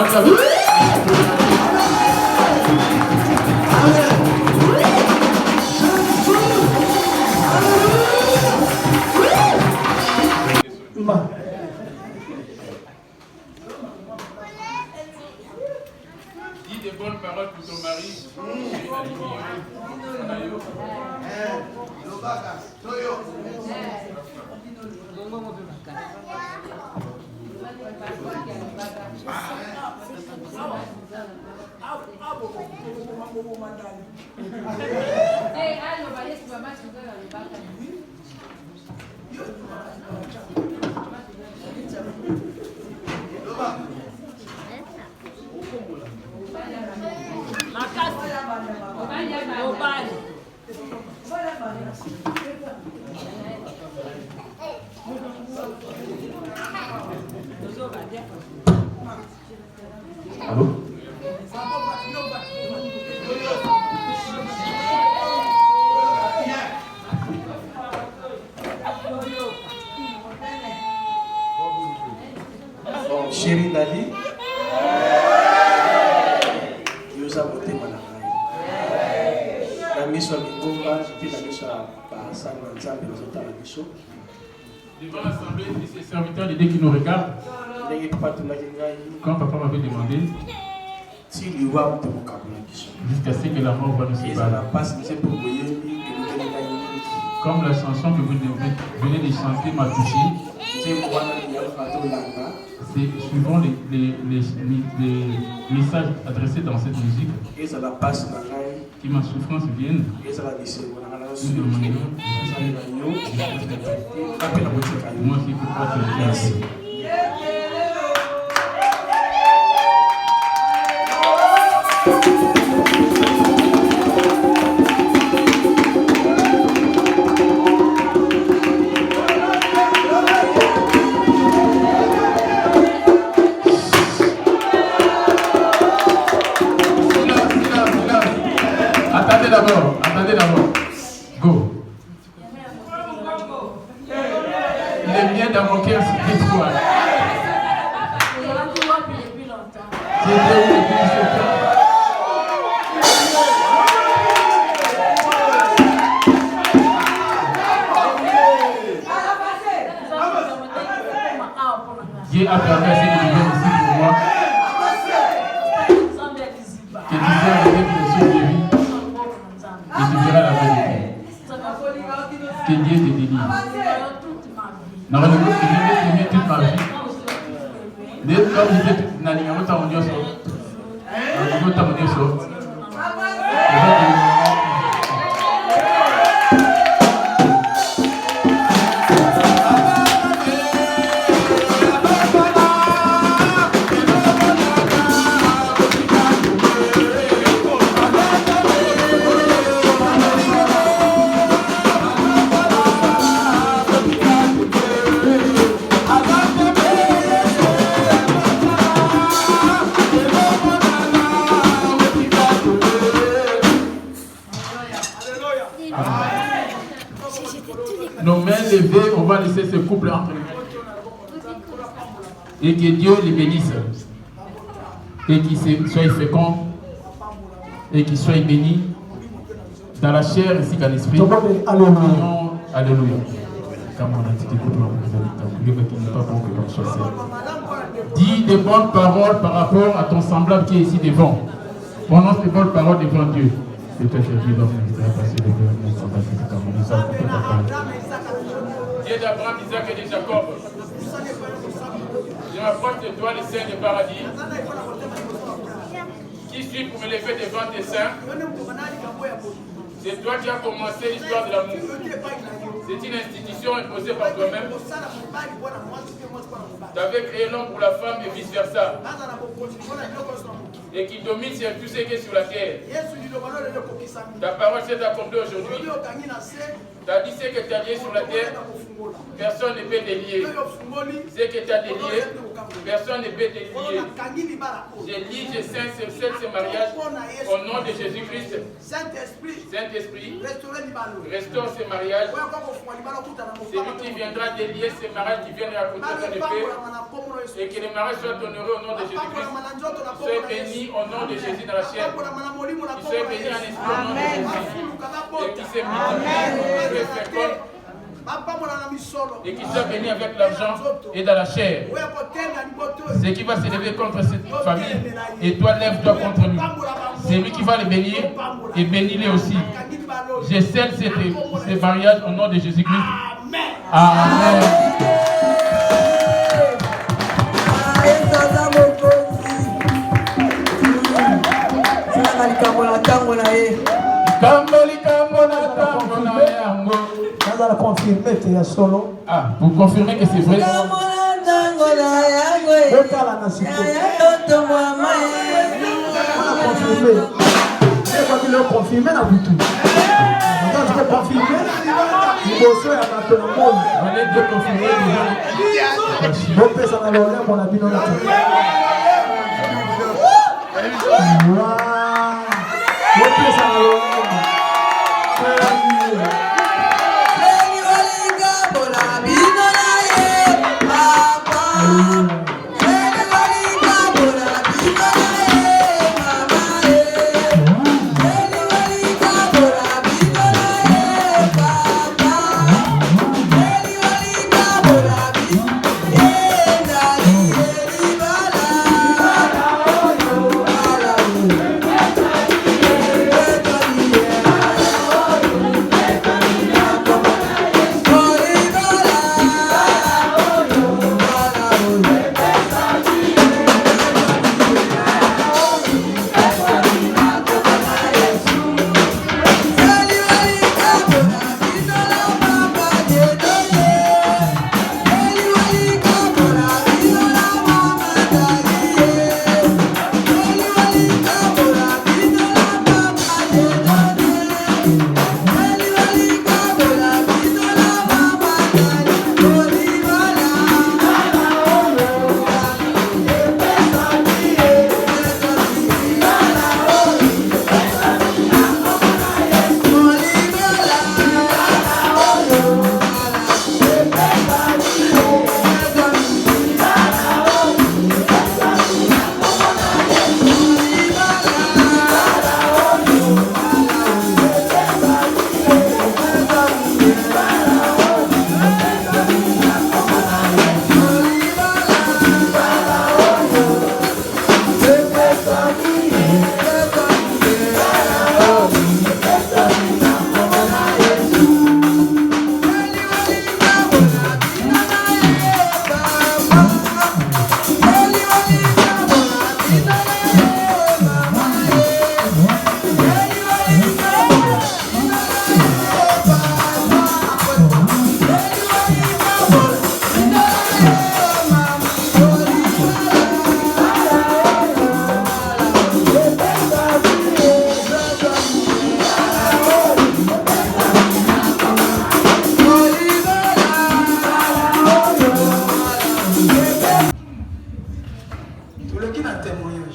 Dis des bonnes paroles pour ton mari. Allô? Chérie Dali, nous avons voté mon la mission de Gomba, puis la mission à Saint-Manzan, nous avons la mission. Devant l'Assemblée et ses serviteurs, l'idée qui nous regardent, quand papa m'avait demandé, jusqu'à ce que la mort va nous séparer. Comme la chanson que vous venez de chanter m'a touché, c'est suivant les messages adressés dans cette musique, qui ma souffrance vienne. Moi qui peux pas te le dire. Attendez d'abord. Go. Il est bien dans mon cœur, c'est toi. C'était où depuis ce temps? Dieu a permis à ce que je vienne ici pour moi. Que tu sois avec les choses de vie. Et tu verras la vérité. Que Dieu te délivre. Normalement, je vais t'aimer toute ma vie. Dès que comme je disais, je vais t'amener au sol. Je vais t'amener au sol. Nos mains levées, on va laisser ce couple entre nous. Et que Dieu les bénisse. Et qu'il soit fécond. Et qu'il soit béni dans la chair ainsi qu'à l'esprit. Alléluia. Alléluia. Dis des bonnes paroles par rapport à ton semblable qui est ici devant. Prononce des bonnes paroles devant Dieu. Et toi, Dieu d'Abraham, Isaac et de Jacob. Je m'approche de toi, le Seigneur du paradis. Qui suis pour me lever devant tes saints? C'est toi qui as commencé l'histoire de l'amour. C'est une institution imposée par toi-même. Tu avais créé l'homme pour la femme et vice-versa. et qui domine sur tout ce qui est sur la terre. Ta parole s'est accomplie aujourd'hui. Tu as dit ce que tu as lié sur la terre, personne ne peut délier. Ce que tu as délié, personne ne peut délier. Je lis, je scelle ce mariage au nom de Jésus-Christ. Saint-Esprit, restaure ce mariage. Celui qui viendra délier ce mariage, qui viendra raconter ton épée, et que le mariage soit honoré au nom de Jésus-Christ. Sois béni au nom de Jésus dans la chair. Sois béni en esprit au nom de Jésus. Et qui se multiplie, et qui soit béni avec l'argent et dans la chair. Ce qui va s'élever contre cette famille, et toi lève-toi contre lui. C'est lui qui va le bénir, et bénis-le aussi. Je scelle ce mariage au nom de Jésus-Christ. Amen. Ah, pour confirmer que c'est vrai.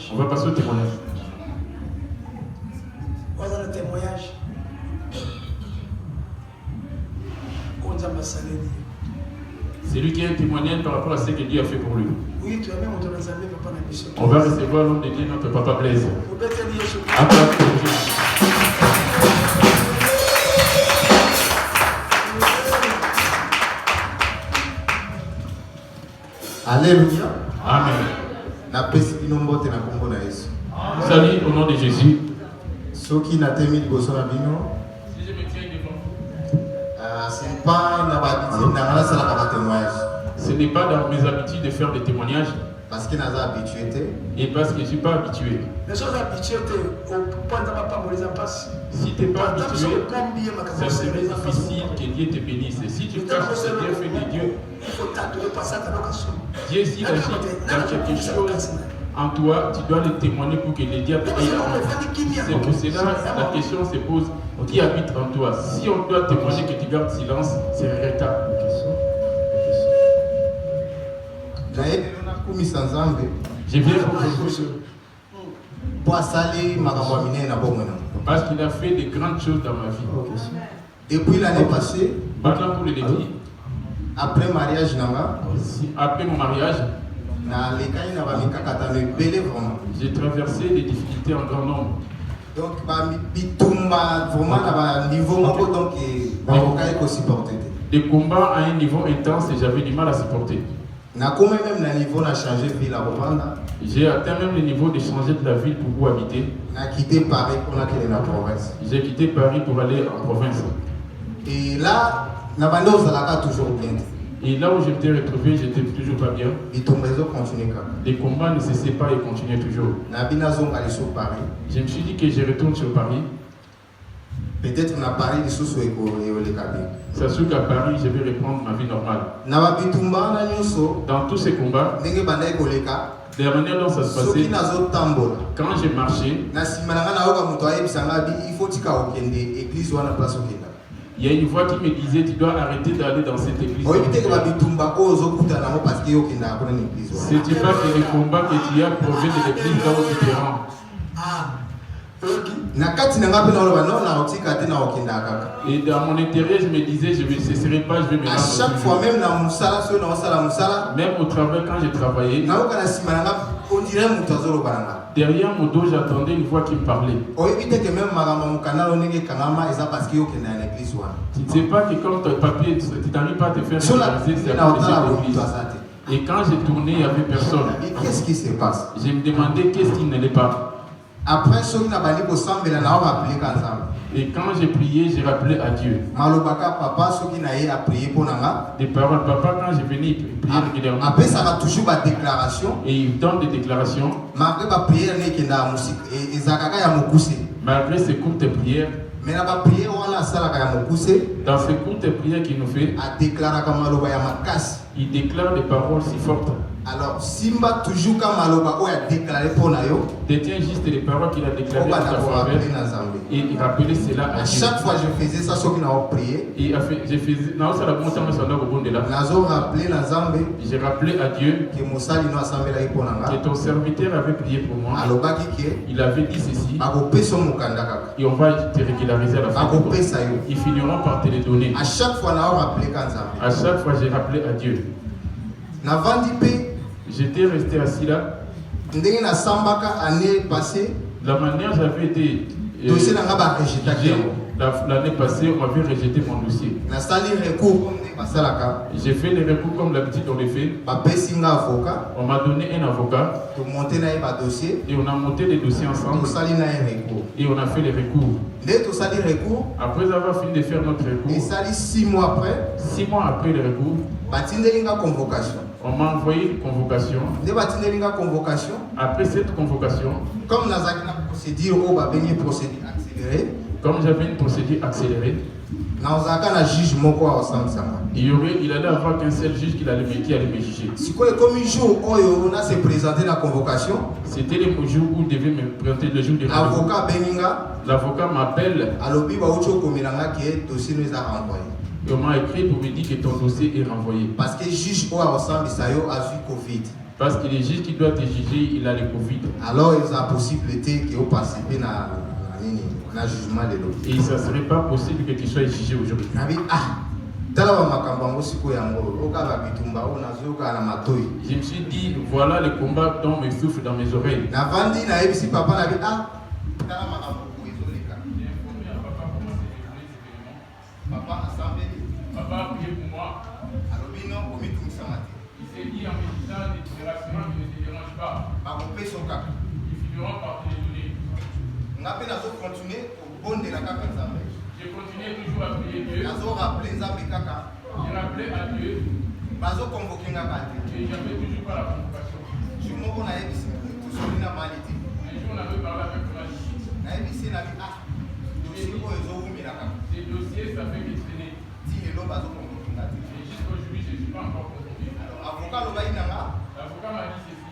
On va passer au témoignage. Voilà le témoignage. C'est lui qui a témoigné par rapport à ce que Dieu a fait pour lui. Oui, tu as même on va recevoir l'homme de Dieu, notre papa Blaise. Alléluia. Amen. Salut au nom de Jésus. Si je me tiens devant. Ce n'est pas dans mes habitudes de faire des témoignages. Parce que et parce que je ne suis pas habitué. Si tu n'es pas habitué, ça serait difficile que Dieu te bénisse. Si tu caches ce bienfait de Dieu, Dieu s'il agit dans quelque chose en toi, tu dois le témoigner pour que les diables aient la honte. C'est pour cela la question se pose, qui habite en toi? Si on doit témoigner que tu gardes silence, c'est regrettable. Je viens pour parce qu'il a fait de grandes choses dans ma vie. Depuis l'année passée, maintenant pour le début, après mariage, après mon mariage, j'ai traversé des difficultés en grand nombre. Donc, vraiment, niveau donc, des combats à un niveau intense et j'avais du mal à supporter. J'ai atteint même le niveau de changer de la ville pour vous habiter. J'ai quitté Paris pour aller en province. Et là, toujours bien. Et là où je m'étais retrouvé, j'étais toujours pas bien. Les combats ne cessaient pas et continuaient toujours. Je me suis dit que je retourne sur Paris. Peut-être qu'on a parlé de sous c'est sûr qu'à Paris, je vais reprendre ma vie normale. Dans tous ces combats, de la manière dont ça se passait, quand j'ai marché, il y a une voix qui me disait tu dois arrêter d'aller dans cette église. C'est pas que les combats que tu as proviennent de l'église là où tu te rends. Et dans mon intérieur, je me disais, je ne cesserai pas, je vais me rendre. À chaque fois, même même au travail, quand j'ai travaillé, derrière mon dos, j'entendais une voix qui me parlait. Tu ne sais pas que comme ton papier, tu n'arrives pas à te faire réaliser, c'est à cause de cette église. Et quand j'ai tourné, il n'y avait personne. Qu'est-ce qui se passe? Je me demandais qu'est-ce qui n'allait pas. Après, et quand j'ai prié, j'ai rappelé à Dieu. Des paroles, papa, quand je venais prier régulièrement. Après, ça va toujours ma déclaration. Et il donne des déclarations. Malgré ces courtes prières. Dans ces courtes prières qu'il nous fait, il déclare des paroles si fortes. Alors, Simba toujours quand Maloba a déclaré pour Nayo, détient juste les paroles qu'il a déclarées dans sa faveur. Et il rappelait cela à Dieu. À chaque fois je faisais ça, ceux qui n'ont prié. Et j'ai fait, j'ai rappelé à Dieu que ton serviteur avait prié pour moi. Il avait dit ceci. Et on va te régulariser à la fin. Ils finiront par te les donner. À chaque fois, j'ai rappelé à Dieu. J'étais resté assis là. La manière j'avais été l'année passée, on m'avait rejeté mon dossier. J'ai fait les recours comme d'habitude on les fait. On m'a donné un avocat. Et on a monté les dossiers ensemble. Et on a fait les recours. Après avoir fini de faire notre recours, 6 mois après le recours, on m'a envoyé une convocation. Après cette convocation, comme j'avais une procédure accélérée, il allait avoir qu'un seul juge qui allait me juger. C'était le jour où il devait me présenter, le jour de l'avocat m'appelle. Et on m'a écrit pour me dire que ton dossier est renvoyé. Parce que le juge a vu Covid. Parce que le juge qui doit te juger, il a le Covid. Alors il y a la possibilité que vous participez à un jugement de l'autre. Et ça ne serait pas possible que tu sois jugé aujourd'hui. Je me suis dit, voilà le combat dont me souffle dans mes oreilles. Papa a prié pour moi. Il s'est dit en me disant des déclarations qui ne te dérangent pas. Ils finiront par te les donner. J'ai continué toujours à prier Dieu. J'ai rappelé à Dieu. Et j'avais toujours pas la convocation. Un jour on avait parlé avec ma justice. Ces dossiers, ça fait qu'ils traînaient. Et jusqu'aujourd'hui, je ne suis pas encore convoqué. L'avocat m'a dit ceci.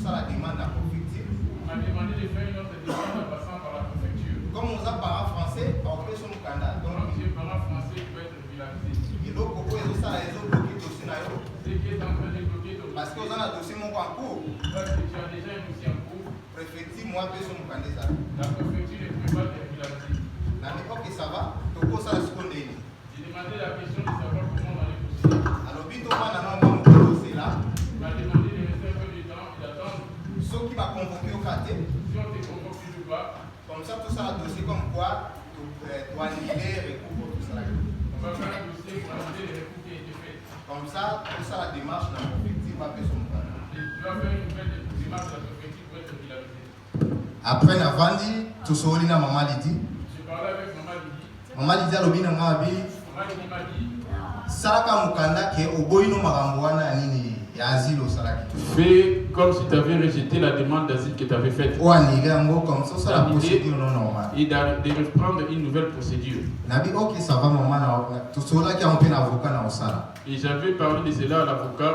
ça la demande à la préfecture. Il m'a demandé de faire une autre demande en passant par la préfecture. Comme on a parlé français, on peut son Mukanda. Donc j'ai parlé français qui va être régularisé. Et donc, pourquoi ils ont bloqué le dossier là? Ce qui est en train de bloquer le dossier. Parce qu'on a un dossier mon en cours. Parce que tu as déjà un dossier en cours. Préfecture, moi, peut son Mukanda ça. La préfecture ne peut pas te régulariser. La ok, ça va. Donc, ça la seconde. J'ai demandé la question de savoir comment on allait procéder. Alors, vite, on va dans mon dossier là. Il m'a demandé de rester un peu de temps et d'attendre. Ceux qui va convoquer au quartier. Si on te convoque toujours pas. Comme ça, tout ça, le dossier comme quoi, tu dois annuler les recours, tout ça. On va faire un dossier pour annuler les recours qui ont été faits. Comme ça, tout ça, la démarche dans la préfecture va faire son plan. Tu vas faire une nouvelle démarche de la préfecture pour être régularisé. Après, on a vendu, tout ça, on a maman Lydie. J'ai parlé avec maman Lydie. Maman Lydie a l'objet de moi, Maman Lydie m'a dit. Saraka Mukanda, qui est au bout de Maramboana, Nini, et asile au Saraki. Fais comme si tu avais rejeté la demande d'asile que tu avais faite. Ou annuler en gros, comme ça, c'est la procédure non normale. Et de reprendre une nouvelle procédure. Nabi, ok, ça va, maman, tout cela qui a un peu d'avocat dans le Sala. Et j'avais parlé de cela à l'avocat,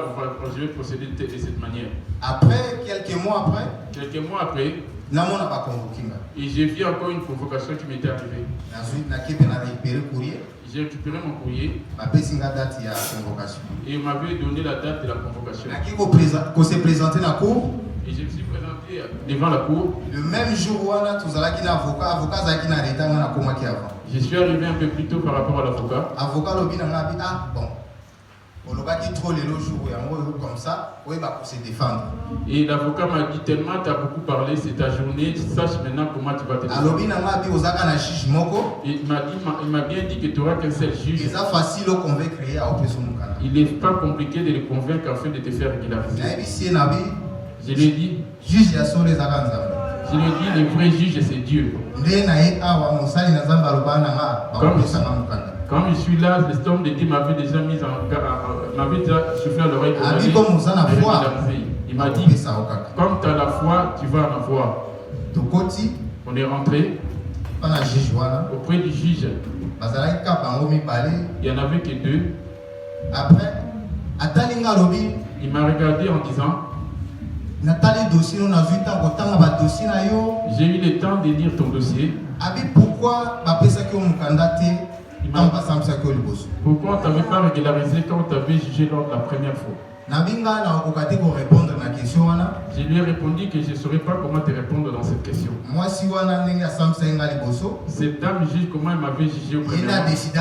je vais procéder de cette manière. Après, quelques mois après, Namon n'a pas convoqué. Et j'ai vu encore une convocation qui m'était arrivée. J'ai récupéré mon courrier. Et il m'avait donné la date de la convocation. Qu'on s'est présenté dans la cour. Et je me suis présenté devant la cour. Le même jour où on a tous les avocats, je suis arrivé un peu plus tôt par rapport à l'avocat. Avocat lobby n'a ah bon. On a qui trop les jours comme ça, oui, bah pour se défendre. Et l'avocat m'a dit tellement tu as beaucoup parlé, c'est ta journée, sache maintenant comment tu vas te défendre. Il m'a bien dit que tu n'auras qu'un seul juge. C'est facile qu'on veut créer à opération. Il n'est pas compliqué de le convaincre afin de te faire régulariser. Je lui ai dit, le vrai juge c'est Dieu. Quand je suis là, l'estomac de Dieu m'avait déjà mis m'avait déjà soufflé à l'oreille pour aller. Il m'a dit, comme tu as la foi, tu vas en avoir. On est rentré auprès du juge. Il n'y en avait que deux. Après, il m'a regardé en disant, j'ai eu le temps de lire ton dossier. Pourquoi pourquoi on ne t'avait pas régularisé quand on t'avait jugé lors de la première fois? Je lui ai répondu que je ne saurais pas comment te répondre dans cette question. Cette dame juge comment elle m'avait jugé au premier. C'est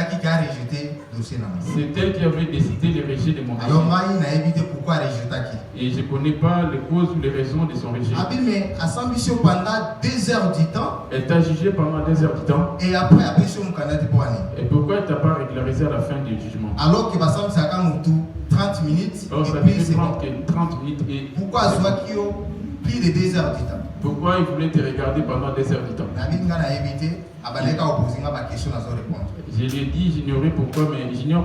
elle qui avait décidé le rejet de mon dossier. Et je ne connais pas les causes ou les raisons de son rejet. Elle t'a jugé pendant 2 heures du temps. Et après, et pourquoi elle ne t'a pas régularisé à la fin du jugement? Alors que 30 minutes. Alors, ça fait 30 minutes et pourquoi plus de 2 heures du temps? Pourquoi il voulait te regarder pendant 2 heures du temps? Je lui ai dit, j'ignore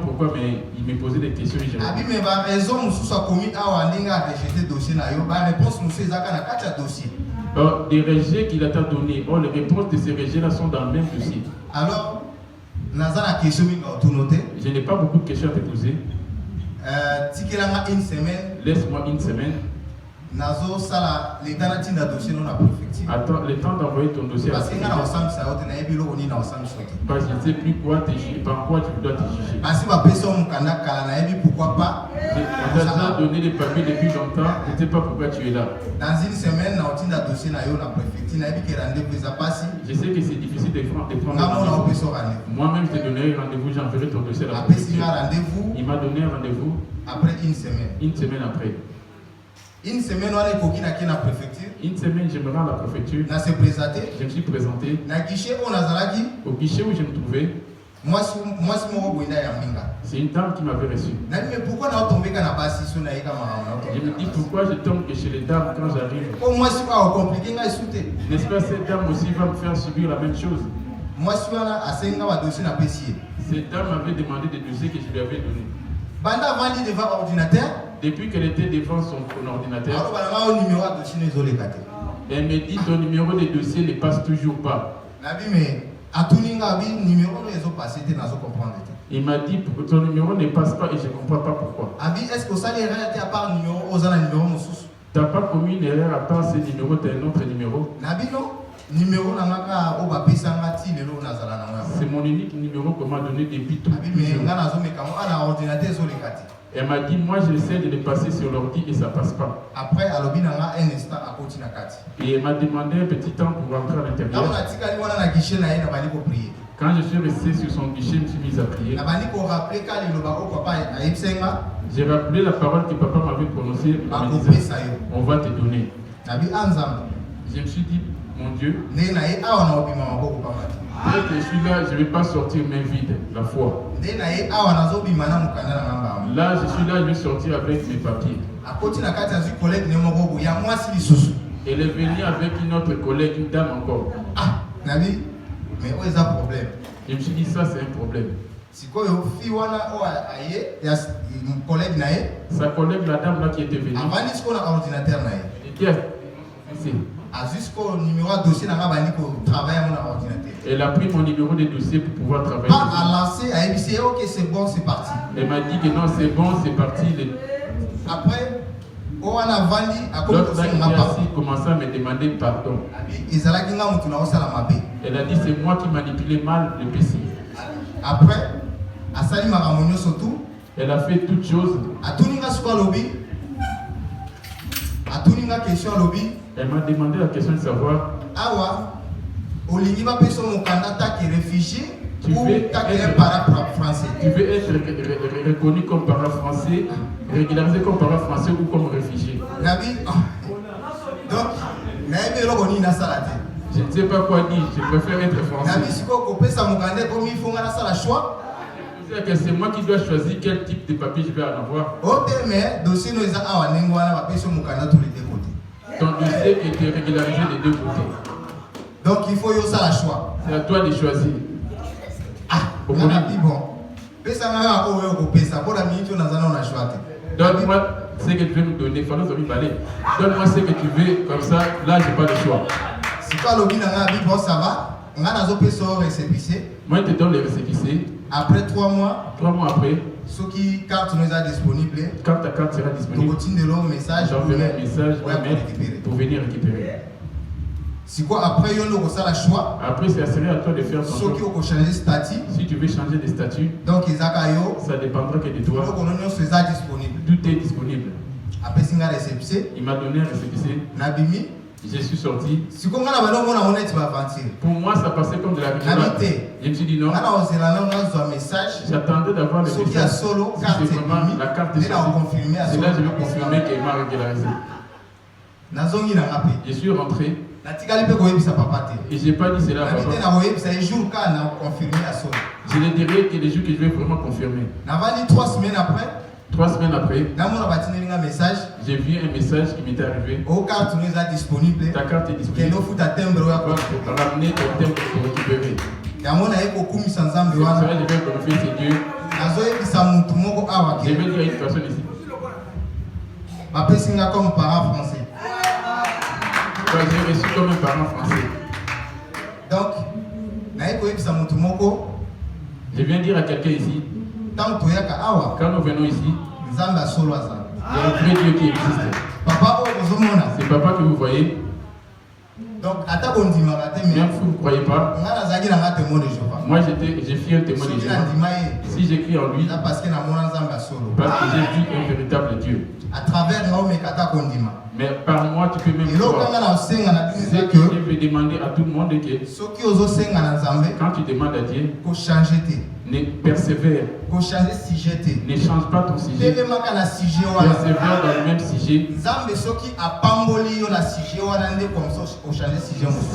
pourquoi, mais il me posait des questions et j'ai des rejets qu'il a donné, les réponses de ces rejets-là sont dans le même dossier. Alors, je n'ai pas beaucoup de questions à te poser. Une semaine. Laisse-moi une semaine. Attends le temps d'envoyer ton dossier à la préfecture. Parce que je ne sais plus quoi te juger, par quoi tu dois te juger. Pourquoi pas? On t'a déjà donné des papiers depuis longtemps, je ne sais pas pourquoi tu es là. Dans une semaine, je sais que c'est difficile de prendre rendez-vous. Moi-même, je te donnerai rendez-vous, j'enverrai ton dossier à la préfecture. Il m'a donné un rendez-vous après une semaine. Une semaine après. Une semaine, on est coquille à la préfecture. Une semaine, je me rends à la préfecture. Je me suis présenté. Au guichet où je me trouvais. C'est une dame qui m'avait reçu. Mais pourquoi on tombé dans la je me dis pourquoi je tombe que chez les dames quand j'arrive. N'est-ce pas cette dame aussi va me faire subir la même chose? Cette dame m'avait demandé des dossiers que je lui avais donnés. Depuis qu'elle était devant son ordinateur, elle me dit ton numéro de dossier ne passe toujours pas. Il m'a dit ton numéro ne passe pas et je ne comprends pas pourquoi. Tu Tu n'as pas commis une erreur à part ce numéro, tu as un autre numéro. C'est mon unique numéro qu'on m'a donné depuis tout. Elle m'a dit, moi j'essaie de le passer sur l'ordi et ça ne passe pas. Après, et elle m'a demandé un petit temps pour rentrer à l'intérieur. Quand je suis resté sur son guichet, je me suis mis à prier. J'ai rappelé la parole que papa m'avait prononcée. On va te donner. Je me suis dit, mon Dieu, dès que je suis là, je ne vais pas sortir main vide, la foi. Là, je suis là, je vais sortir avec mes papiers. Elle est venue avec une autre collègue, une dame encore. Ah, Nabi, mais où est le problème? Je me suis dit, ça c'est un problème. Sa collègue, la dame là qui était venue. Elle a pris mon numéro de dossier pour pouvoir travailler. Elle m'a dit que non, c'est bon, c'est parti. Après, l'autre là qui est assis commençait à me demander pardon. Elle a dit c'est moi qui manipulais mal le PC. Après, elle a fait toutes choses. Elle m'a demandé la question de savoir. Tu veux être reconnu comme parent français, régularisé comme parent français ou comme réfugié? Donc, je ne sais pas quoi dire, je préfère être français. C'est moi qui dois choisir quel type de papier je vais en avoir. Ton dossier était régularisé des deux côtés. Donc il faut y avoir le choix. C'est à toi de choisir. Donne-moi ce que tu veux me donner. Donne-moi ce que tu veux, comme ça, là, je n'ai pas de choix. Si tu as le ça va. Moi, je te donne les récépissés. Après 3 mois. 3 mois après. Ceux qui carte nous a disponible. Quand ta carte sera disponible, j'enverrai un message pour venir récupérer. C'est quoi après il y a le choix? Après, ça serait à toi de faire ton choix. Si tu veux changer de statut, donc ça dépendra que de toi. Tout est disponible. Il m'a donné un récépissé. Je suis sorti. Pour moi, ça passait comme de la rigolade. Je me suis dit non. J'attendais d'avoir le message. Si c'est vraiment la carte de sortie. C'est là que je vais confirmer qu'il m'a régularisé. Je suis rentré. Et je n'ai pas dit cela à papa. Je le dirai que les jours que je vais vraiment confirmer. 3 semaines après. 3 semaines après, j'ai vu un message qui m'était arrivé. Ta carte est disponible. Tu vas ramener ton timbre pour récupérer. C'est ça, je vais glorifier ces dieux. Je vais dire à une personne ici. Comme parent français. J'ai reçu comme un parent français. Donc, je viens dire à quelqu'un ici. Quand nous venons ici, il y a un vrai Dieu qui existe. C'est papa que vous voyez. Donc, même si vous ne croyez pas, moi j'ai fait un témoin de Jéhovah. Si j'écris en lui, parce que j'ai vu un véritable Dieu. À travers mais par moi, tu peux même voir. C'est que je vais demander à tout le monde que quand tu demandes à Dieu, ne persévère. Ne change pas ton sujet. Persévère dans le même sujet.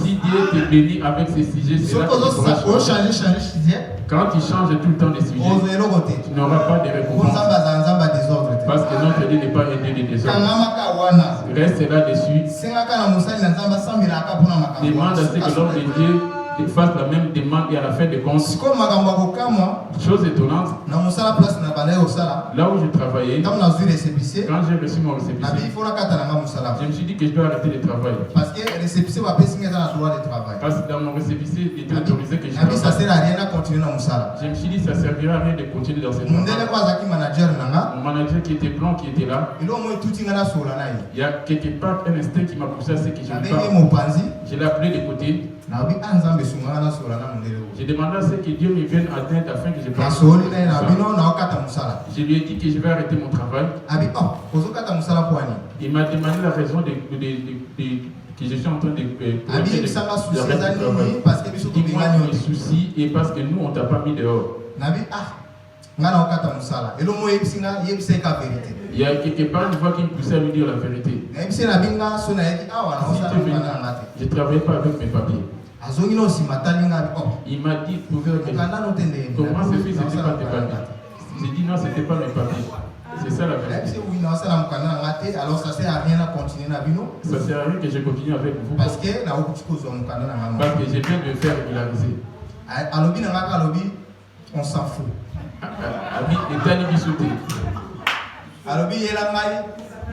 Si Dieu te bénit avec ces sujets, c'est là que tu pourras changer. Quand tu changes tout le temps de sujet, tu n'auras pas de récompense. Parce que notre Dieu n'est pas aidé des désordres. Reste là-dessus. Demande à ce que l'homme de Dieu fasse la même demande et à la fin des comptes. Chose étonnante. Là où je travaillais, quand j'ai reçu mon récépissé, je me suis dit que je dois arrêter de travailler. Parce que dans mon récépissé, il était autorisé que je travaille. Je me suis dit que ça ne servira à rien de continuer dans cette travail. Mon manager qui était blanc, qui était là, il y a quelque part un instinct qui m'a poussé à ce que je me parle. Je l'ai appelé de côté. J'ai demandé à ce que Dieu me vienne à l'aide afin que je passe. Je lui ai dit que je vais arrêter mon travail. Il m'a demandé la raison que je suis en train de parce que dis-moi les soucis et parce que nous on t'a pas mis dehors. Il y a quelque part une voix qui me poussait à lui dire la vérité. Si tu es venu, je ne travaillais pas avec mes papiers. Il m'a dit, comment c'est fait, ce n'était pas tes papiers. J'ai dit non, ce n'était pas mes papiers. C'est ça la vérité. Alors ça ne sert à rien de continuer. Ça ne sert à rien que je continue avec vous. Parce que j'ai besoin de me faire régulariser. On s'en fout. Ami, Etani Bissoté. Alobi Yelangai.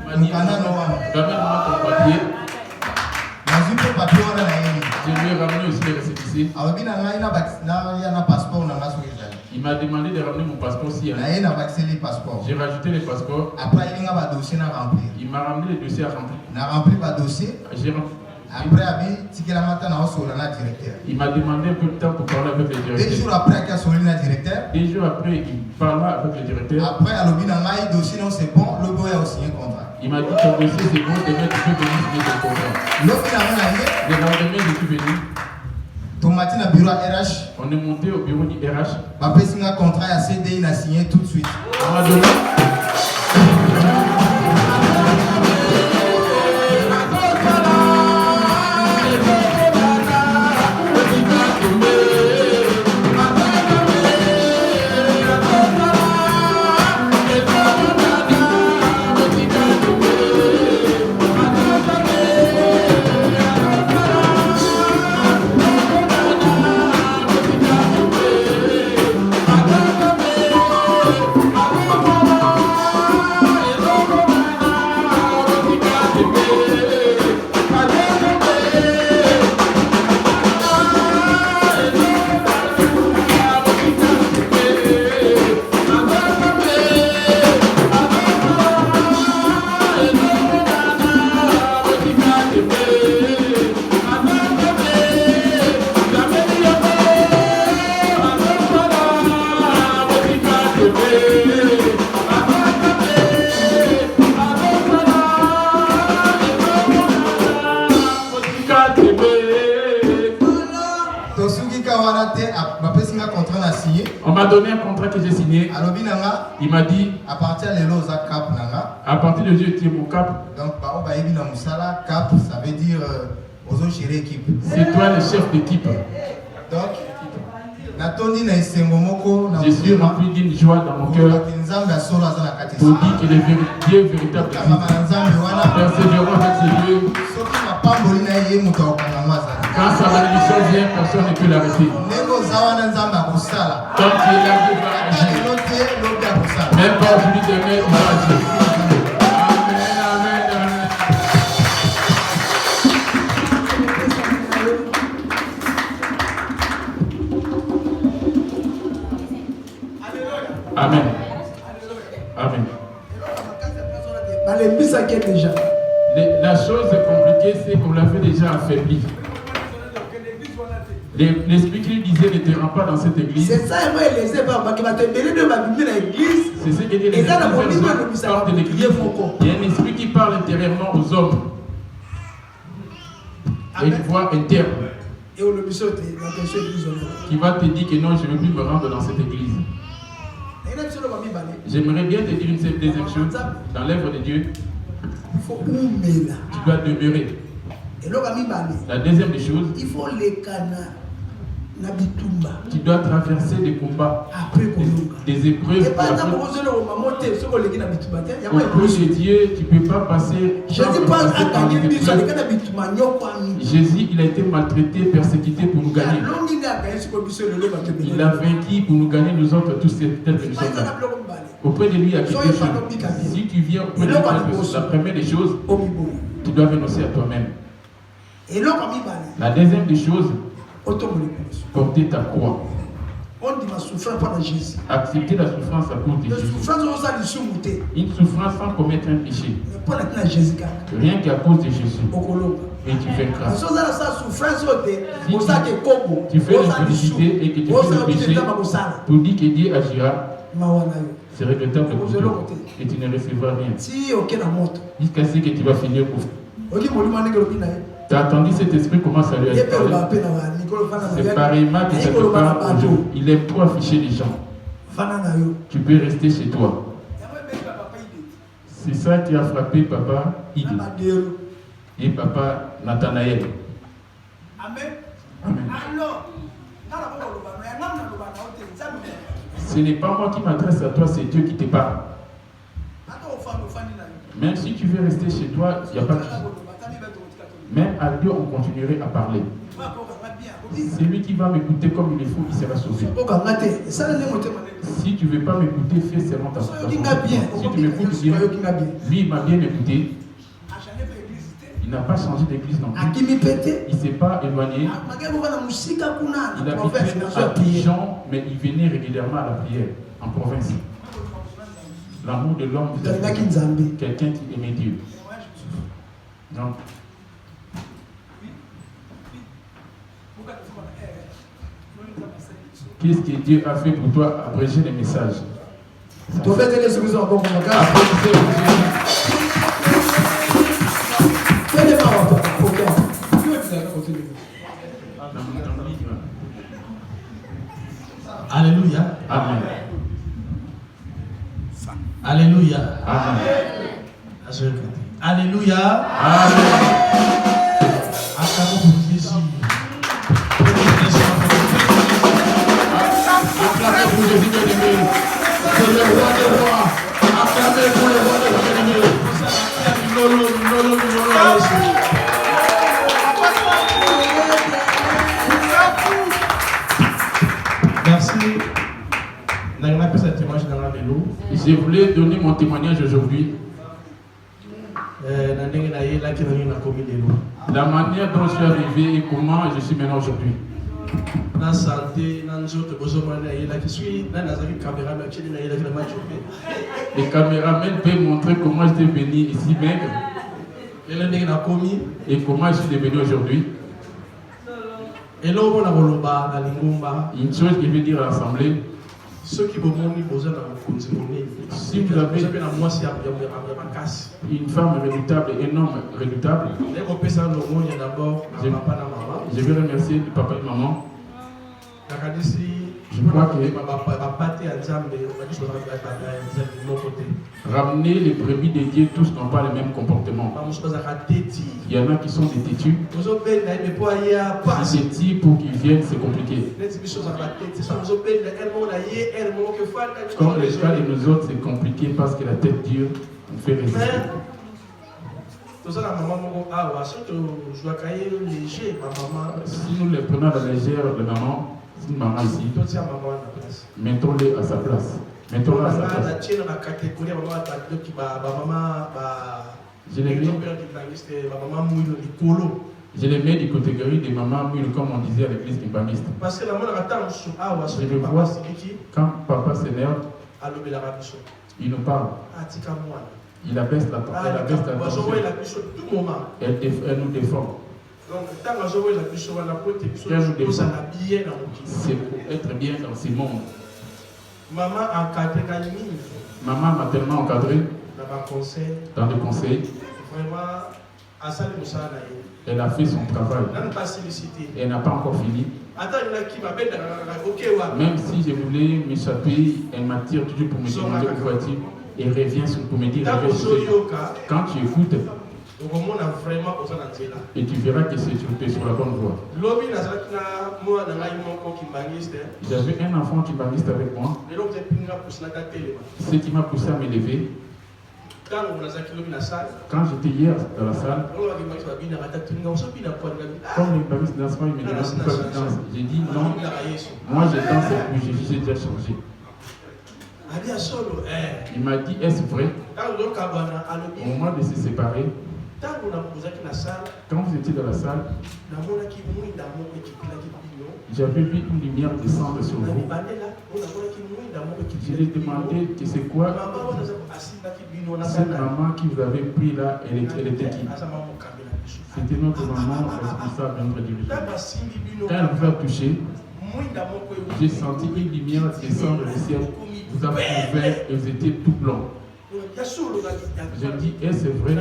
Ramène-moi ton papier. Je lui ai ramené aussi les récépissés. Il m'a demandé de ramener mon passeport aussi. J'ai rajouté les passeports. Il m'a ramené les dossiers à remplir. J'ai rempli. Après, il m'a demandé un peu de temps pour parler avec le directeur. 2 jours après, il parla avec le directeur. Après, le dossier non c'est bon, le bureau a signé un contrat. Il m'a dit que le dossier c'est bon, demain tu peux venir signer ton contrat. Le lendemain, je suis venu. On est monté au bureau du RH. Un contrat à CDI, il a signé tout de suite. On m'a donné. On m'a donné un contrat que j'ai signé. Il m'a dit à partir de Dieu, tu es mon cap. Donc, cap, ça veut dire c'est toi le chef d'équipe. Donc, je suis rempli d'une joie dans mon cœur pour dire que Dieu est véritable. Persévérons avec ce Dieu. Quand sa malédiction vient, personne ne peut l'arrêter. Tant qu'il est là, Dieu va agir. Même pas aujourd'hui, demain, il va agir. Amen. Amen. Amen. La chose compliquée, c'est qu'on l'avait déjà affaibli. L'esprit qui disait ne te rends pas dans cette église. C'est ça, c'est ce que dit les partent de l'église. Il y a un esprit qui parle intérieurement aux hommes. Et une voix interne qui va te dire que non, je ne veux plus me rendre dans cette église. J'aimerais bien te dire une deuxième chose. Dans l'œuvre de Dieu, tu dois demeurer. La deuxième des choses, Tu dois traverser des combats, des épreuves. Au nom de Dieu, tu ne peux pas passer. Jésus, il a été maltraité, persécuté pour nous gagner. Il a vaincu pour nous gagner, nous autres, tous tels que nous sommes là. Auprès de lui, il y a quelque chose. Si tu viens auprès de lui, la première des choses, tu dois renoncer à toi-même. La deuxième des choses, porter ta croix. Accepter la souffrance à cause de Jésus. Une souffrance sans commettre un péché. Rien qu'à cause de Jésus. Et tu fais grâce. Si tu fais l'impudicité et que tu fais le péché, pour dire que Dieu agira, c'est regrettable pour toi. Et tu ne recevras rien. Jusqu'à ce que tu vas finir pour. Tu as entendu cet esprit commence à lui parler. C'est pareillement que ça te parle aujourd'hui. Il aime trop afficher les gens. Tu peux rester chez toi. C'est ça qui a frappé papa Idé et papa Nathanaël. Amen. Ce n'est pas moi qui m'adresse à toi, c'est Dieu qui te parle. Même si tu veux rester chez toi, il n'y a pas de souci. Mais à Dieu, on continuerait à parler. C'est lui qui va m'écouter comme il le faut, il sera sauvé. Si tu ne veux pas m'écouter, fais seulement ta faute. Si tu m'écoutes bien, lui, il m'a bien écouté. Il n'a pas changé d'église non plus. Il ne s'est pas éloigné. Il habitait à Dijon, mais il venait régulièrement à la prière en province. L'amour de l'homme, quelqu'un qui aimait Dieu. Donc, qu'est-ce que Dieu a fait pour toi? Abréger les messages. Alléluia. Amen. Alléluia. Amen. Alléluia. Amen. Acclamons pour Jésus. Acclamez pour Jésus bien-aimé. C'est le roi des rois. Acclamez pour le roi des rois bien-aimé. Merci. Je voulais donner mon témoignage aujourd'hui. La manière dont je suis arrivé et comment je suis maintenant aujourd'hui. Les caméramans peuvent montrer comment j'étais venu ici maigre et comment je suis devenu aujourd'hui. Une chose que je veux dire à l'Assemblée, si vous avez une femme redoutable et un homme redoutable, je veux remercier le papa et maman. Je crois que ramener les brebis de Dieu, tous n'ont pas le même comportement. Il y en a qui sont des têtus. Si c'est pour qu'ils viennent, c'est compliqué. Comme les cas de nous autres, c'est compliqué parce que la tête dure nous fait résister. Si nous les prenons à la légère, la maman, c'est une maman ici, mettons-les à sa place. Mettons-la à sa place. Je les mets du catégorie des mamans mouilles, comme on disait à l'église kimbangiste. Je le vois quand papa s'énerve, il nous parle. Il abaisse la tension. Elle nous défend. C'est pour être bien dans ce monde. Maman m'a tellement encadré dans le conseil. Elle a fait son travail. Elle n'a pas encore fini. Même si je voulais m'échapper, elle m'attire toujours pour me demander où vas-tu. Et revient pour me dire, quand tu écoutes, Et tu verras que tu es sur la bonne voie. J'avais un enfant qui baniste avec moi. Ce qui m'a poussé à m'élever. Quand j'étais hier dans la salle, comme les bannistes dansent pas, ils me demandent pourquoi je danse. J'ai dit non, moi je danse et puis j'ai déjà changé. Il m'a dit, est-ce vrai? Au moment de se séparer, quand vous étiez dans la salle, j'avais vu une lumière descendre sur vous. Je lui ai demandé que c'est quoi cette maman qui vous avait pris là, elle était qui? C'était notre maman responsable de notre dirigeant. Quand elle vous a touché, j'ai senti une lumière descendre du ciel, vous avez ouvert et vous étiez tout blanc. J'ai dit, est-ce vrai?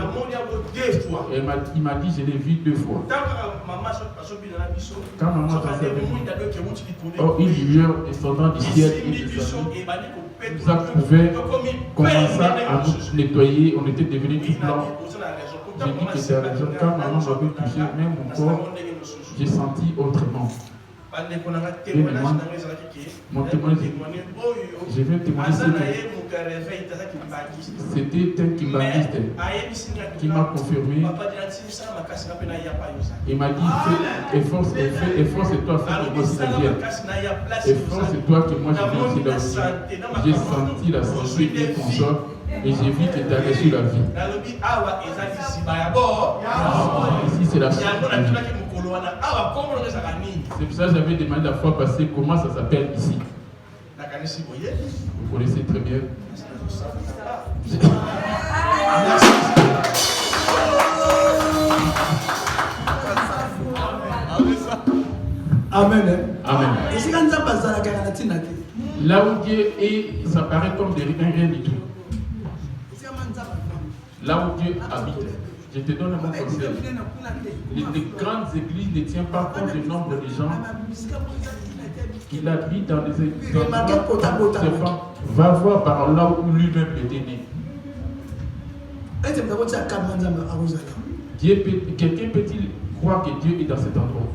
Et il m'a dit, je l'ai vu 2 fois. Quand maman passait avec moi, oh, une lumière descendant du ciel et nous a ouvert, commença à nous nettoyer, on était devenus tout blancs. J'ai dit que c'est la raison. Quand maman m'avait touché, même mon corps, j'ai senti autrement. Mon témoignage, je vais témoigner c'était un kimbaniste qui m'a confirmé. Il m'a dit efforce-toi à faire que moi aussi vienne. Efforce-toi que moi je viens aussi là aussi. J'ai senti la santé et ton sort et j'ai vu que tu as reçu la vie. Ici c'est la vie. C'est pour ça que j'avais demandé la fois passée comment ça s'appelle ici. Vous connaissez très bien. Amen. Amen. Là où Dieu est, ça paraît comme rien du tout. Là où Dieu habite. Je te donne un bon conseil. Les grandes églises ne tiennent pas compte du nombre de gens qui habitent dans les églises. Va voir par là où lui-même était né. Quelqu'un peut-il croire que Dieu est dans cet endroit?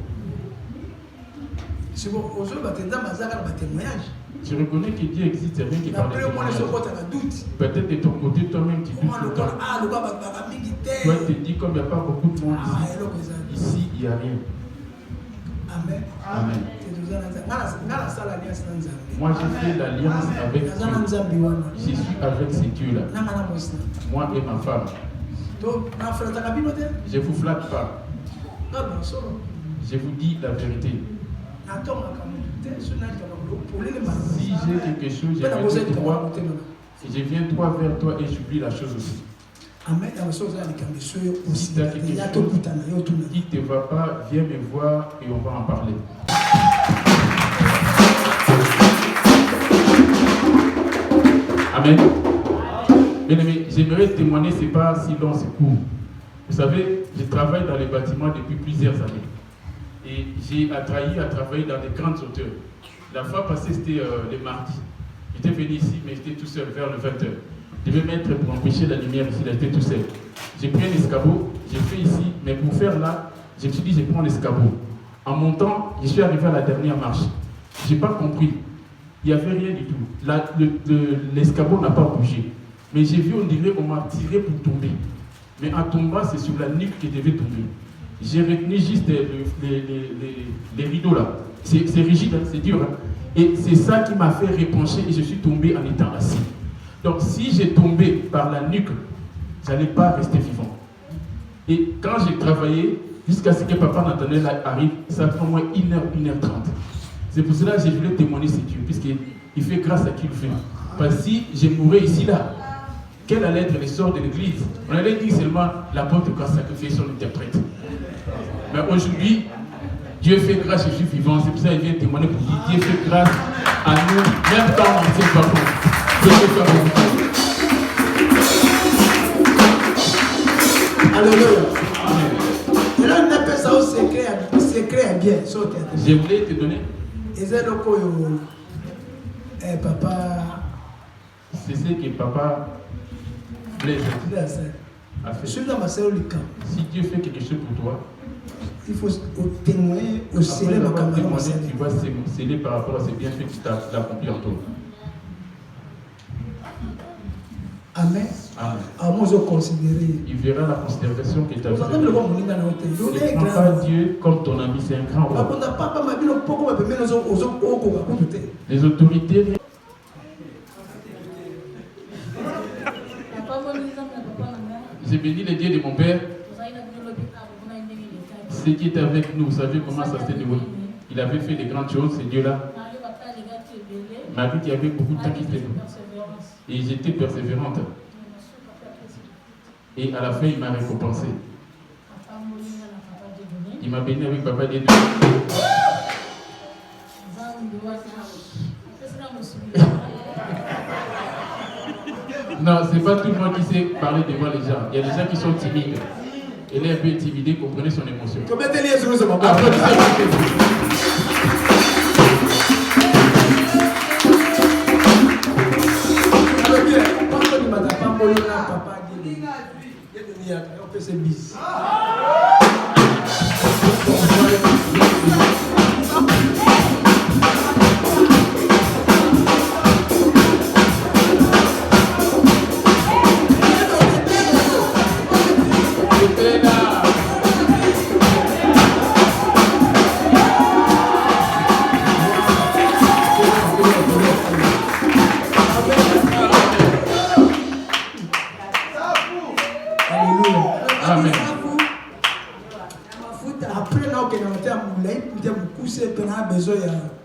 Tu reconnais que Dieu existe, rien qui parle de témoignage. Peut-être de ton côté, toi-même, tu doutes tout le temps. Toi, tu te dis comme il n'y a pas beaucoup de monde ici. Ici, il n'y a rien. Amen. Amen. Moi, j'ai fait l'alliance avec Dieu. Je suis avec ces dieux-là. Moi et ma femme. Je ne vous flatte pas. Je vous dis la vérité. Si j'ai quelque chose, je viens droit vers toi et j'oublie la chose aussi. Si tu as quelque chose qui ne te va pas, viens me voir et on va en parler. Amen. Bien aimé, j'aimerais témoigner, ce n'est pas si long, c'est court. Vous savez, je travaille dans les bâtiments depuis plusieurs années. Et j'ai attraillé à travailler dans des grandes hauteurs. La fois passée, c'était le mardi. J'étais venu ici, mais j'étais tout seul vers le 20h. Je devais mettre pour empêcher la lumière ici, j'étais tout seul. J'ai pris un escabeau, j'ai fait ici, mais pour faire là, je me suis dit, je prends l'escabeau. En montant, je suis arrivé à la dernière marche. Je n'ai pas compris. Il n'y avait rien du tout. L'escabeau n'a pas bougé. Mais j'ai vu, on dirait, on m'a tiré pour tomber. Mais en tombant, c'est sur la nuque que je devais tomber. J'ai retenu juste les rideaux là. C'est rigide, hein, c'est dur. Hein. Et c'est ça qui m'a fait repencher et je suis tombé en étant assis. Donc si j'ai tombé par la nuque, je n'allais pas rester vivant. Et quand j'ai travaillé, jusqu'à ce que Papa Nathanaël arrive, ça prend au moins 1h, 1h30. C'est pour cela que je voulais témoigner ce Dieu, puisqu'il fait grâce à qui il fait. Parce que si je mourais ici là, quel allait être le sort de l'église? On allait dire seulement l'apôtre qui a sacrifié son interprète. Mais aujourd'hui, Dieu fait grâce, je suis vivant. C'est pour ça qu'il vient témoigner pour dire Dieu fait grâce à nous, même quand on ne sait pas comment. Dieu fait faire beaucoup. Alléluia. Et là, on appelle ça au secret à bien. Je voulais te donner. Et c'est le papa. C'est ce que papa Blaise. a fait. Si Dieu fait quelque chose pour toi, il faut témoigner, au sceller ma caméra. Tu vas sceller par rapport à ces bienfaits qui t'a accompli en toi. Amen. Il verra la considération que tu as fait. Ne prends pas Dieu comme ton ami, c'est un grand roi. Les autorités. J'ai béni le Dieu de mon père. Ce qui est avec nous, vous savez comment ça s'est déroulé. Il avait fait de grandes choses, ce Dieu-là. Marie qui avait beaucoup de temps qui était là. Et j'étais persévérante. Et à la fin, il m'a récompensé. Il m'a béni avec Papa Dieu. Non, c'est pas tout le monde qui sait parler devant les gens. Il y a des gens qui sont timides. Elle est un peu intimidée, comprenez son émotion.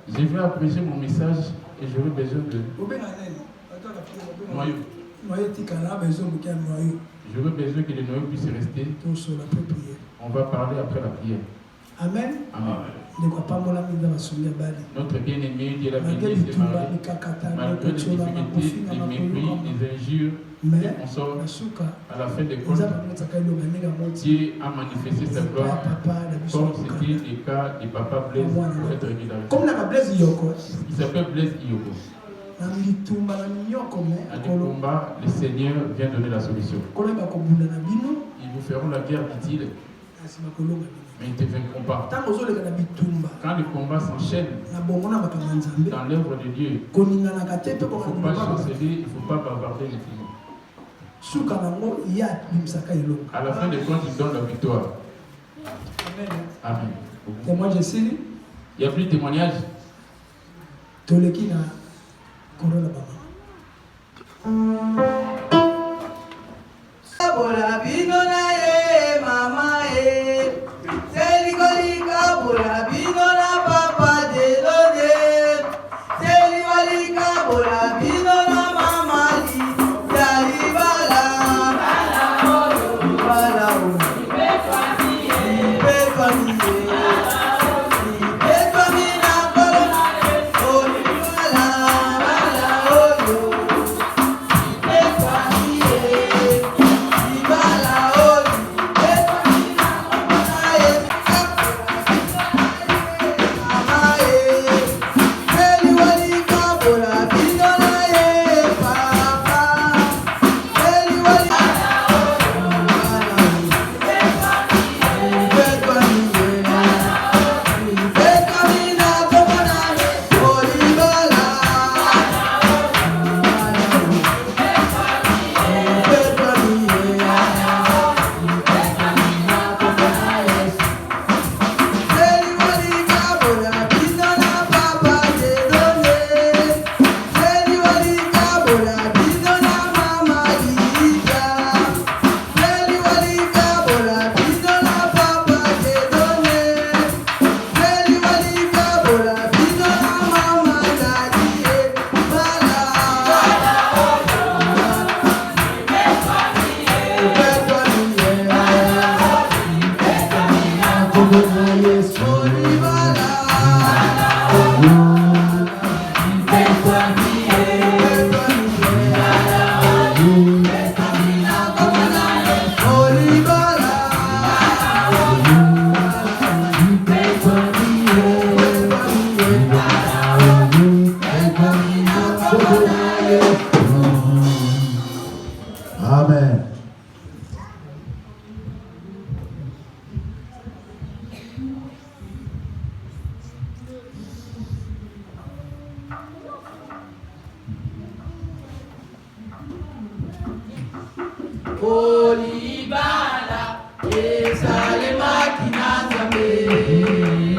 Je vais apprécier mon message et j'aurai besoin de noyau. J'aurai besoin que le noyau puisse rester. On va parler après la prière. Amen. Amen. Notre bien-aimé, Dieu l'a béni, s'est marié. Malgré les difficultés, les mépris, les injures, les consorts, à la fin des comptes, Dieu a manifesté sa gloire comme c'était le cas de Papa Blaise pour être régulier. Il s'appelle Blaise Iyoko. À Nikumba, le Seigneur vient donner la solution. Ils vous feront la guerre, dit-il, mais ils ne te vaincront pas. Quand le combat s'enchaîne dans l'œuvre de Dieu, il ne faut pas chanceler, il ne faut pas bavarder les films. À la fin des comptes, il donne la victoire. Amen. Il n'y a plus de témoignage. Olibala, esale makina zambe.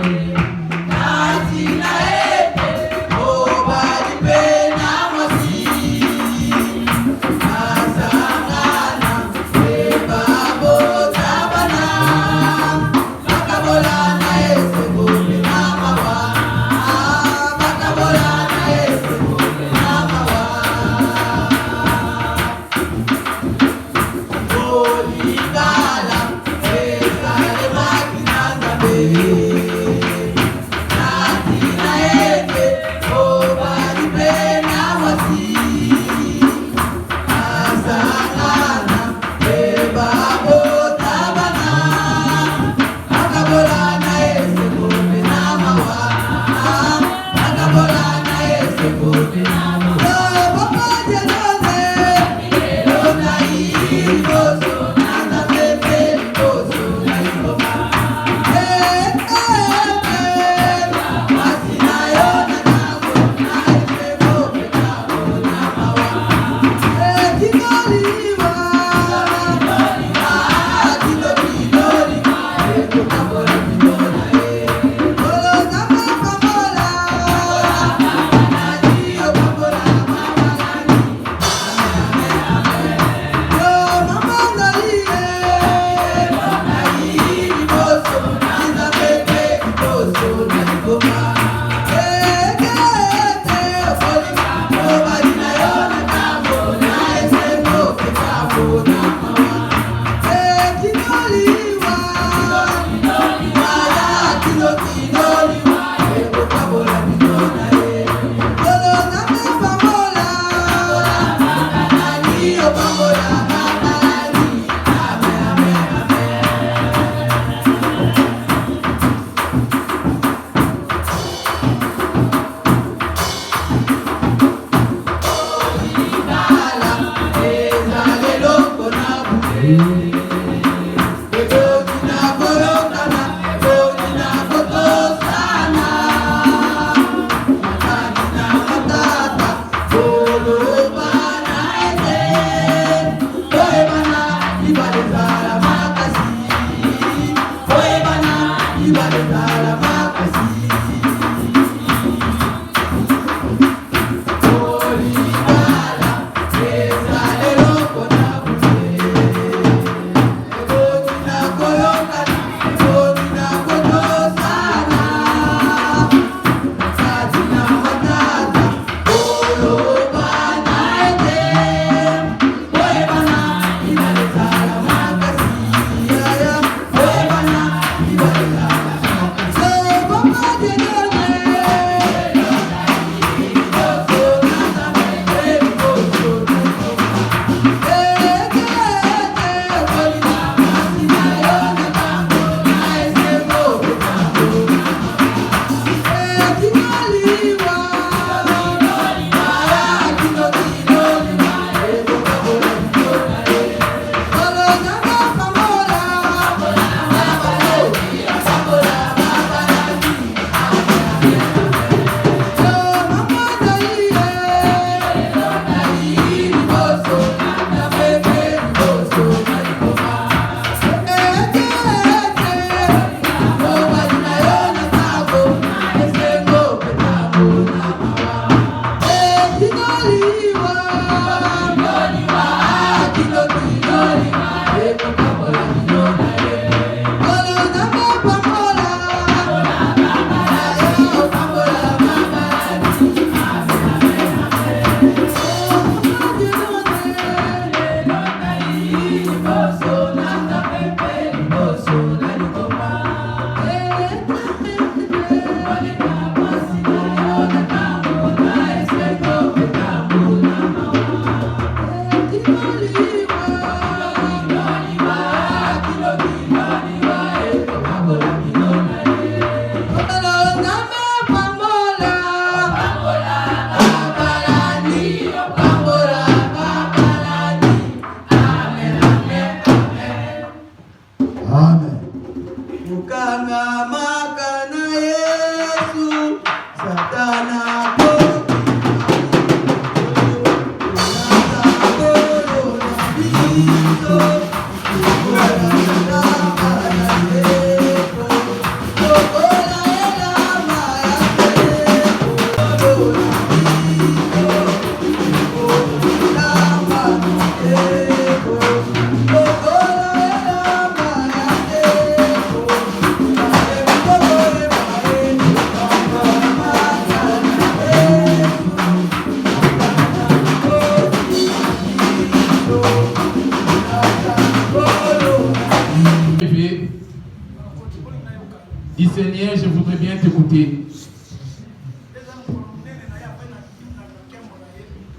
Dis Seigneur, je voudrais bien t'écouter.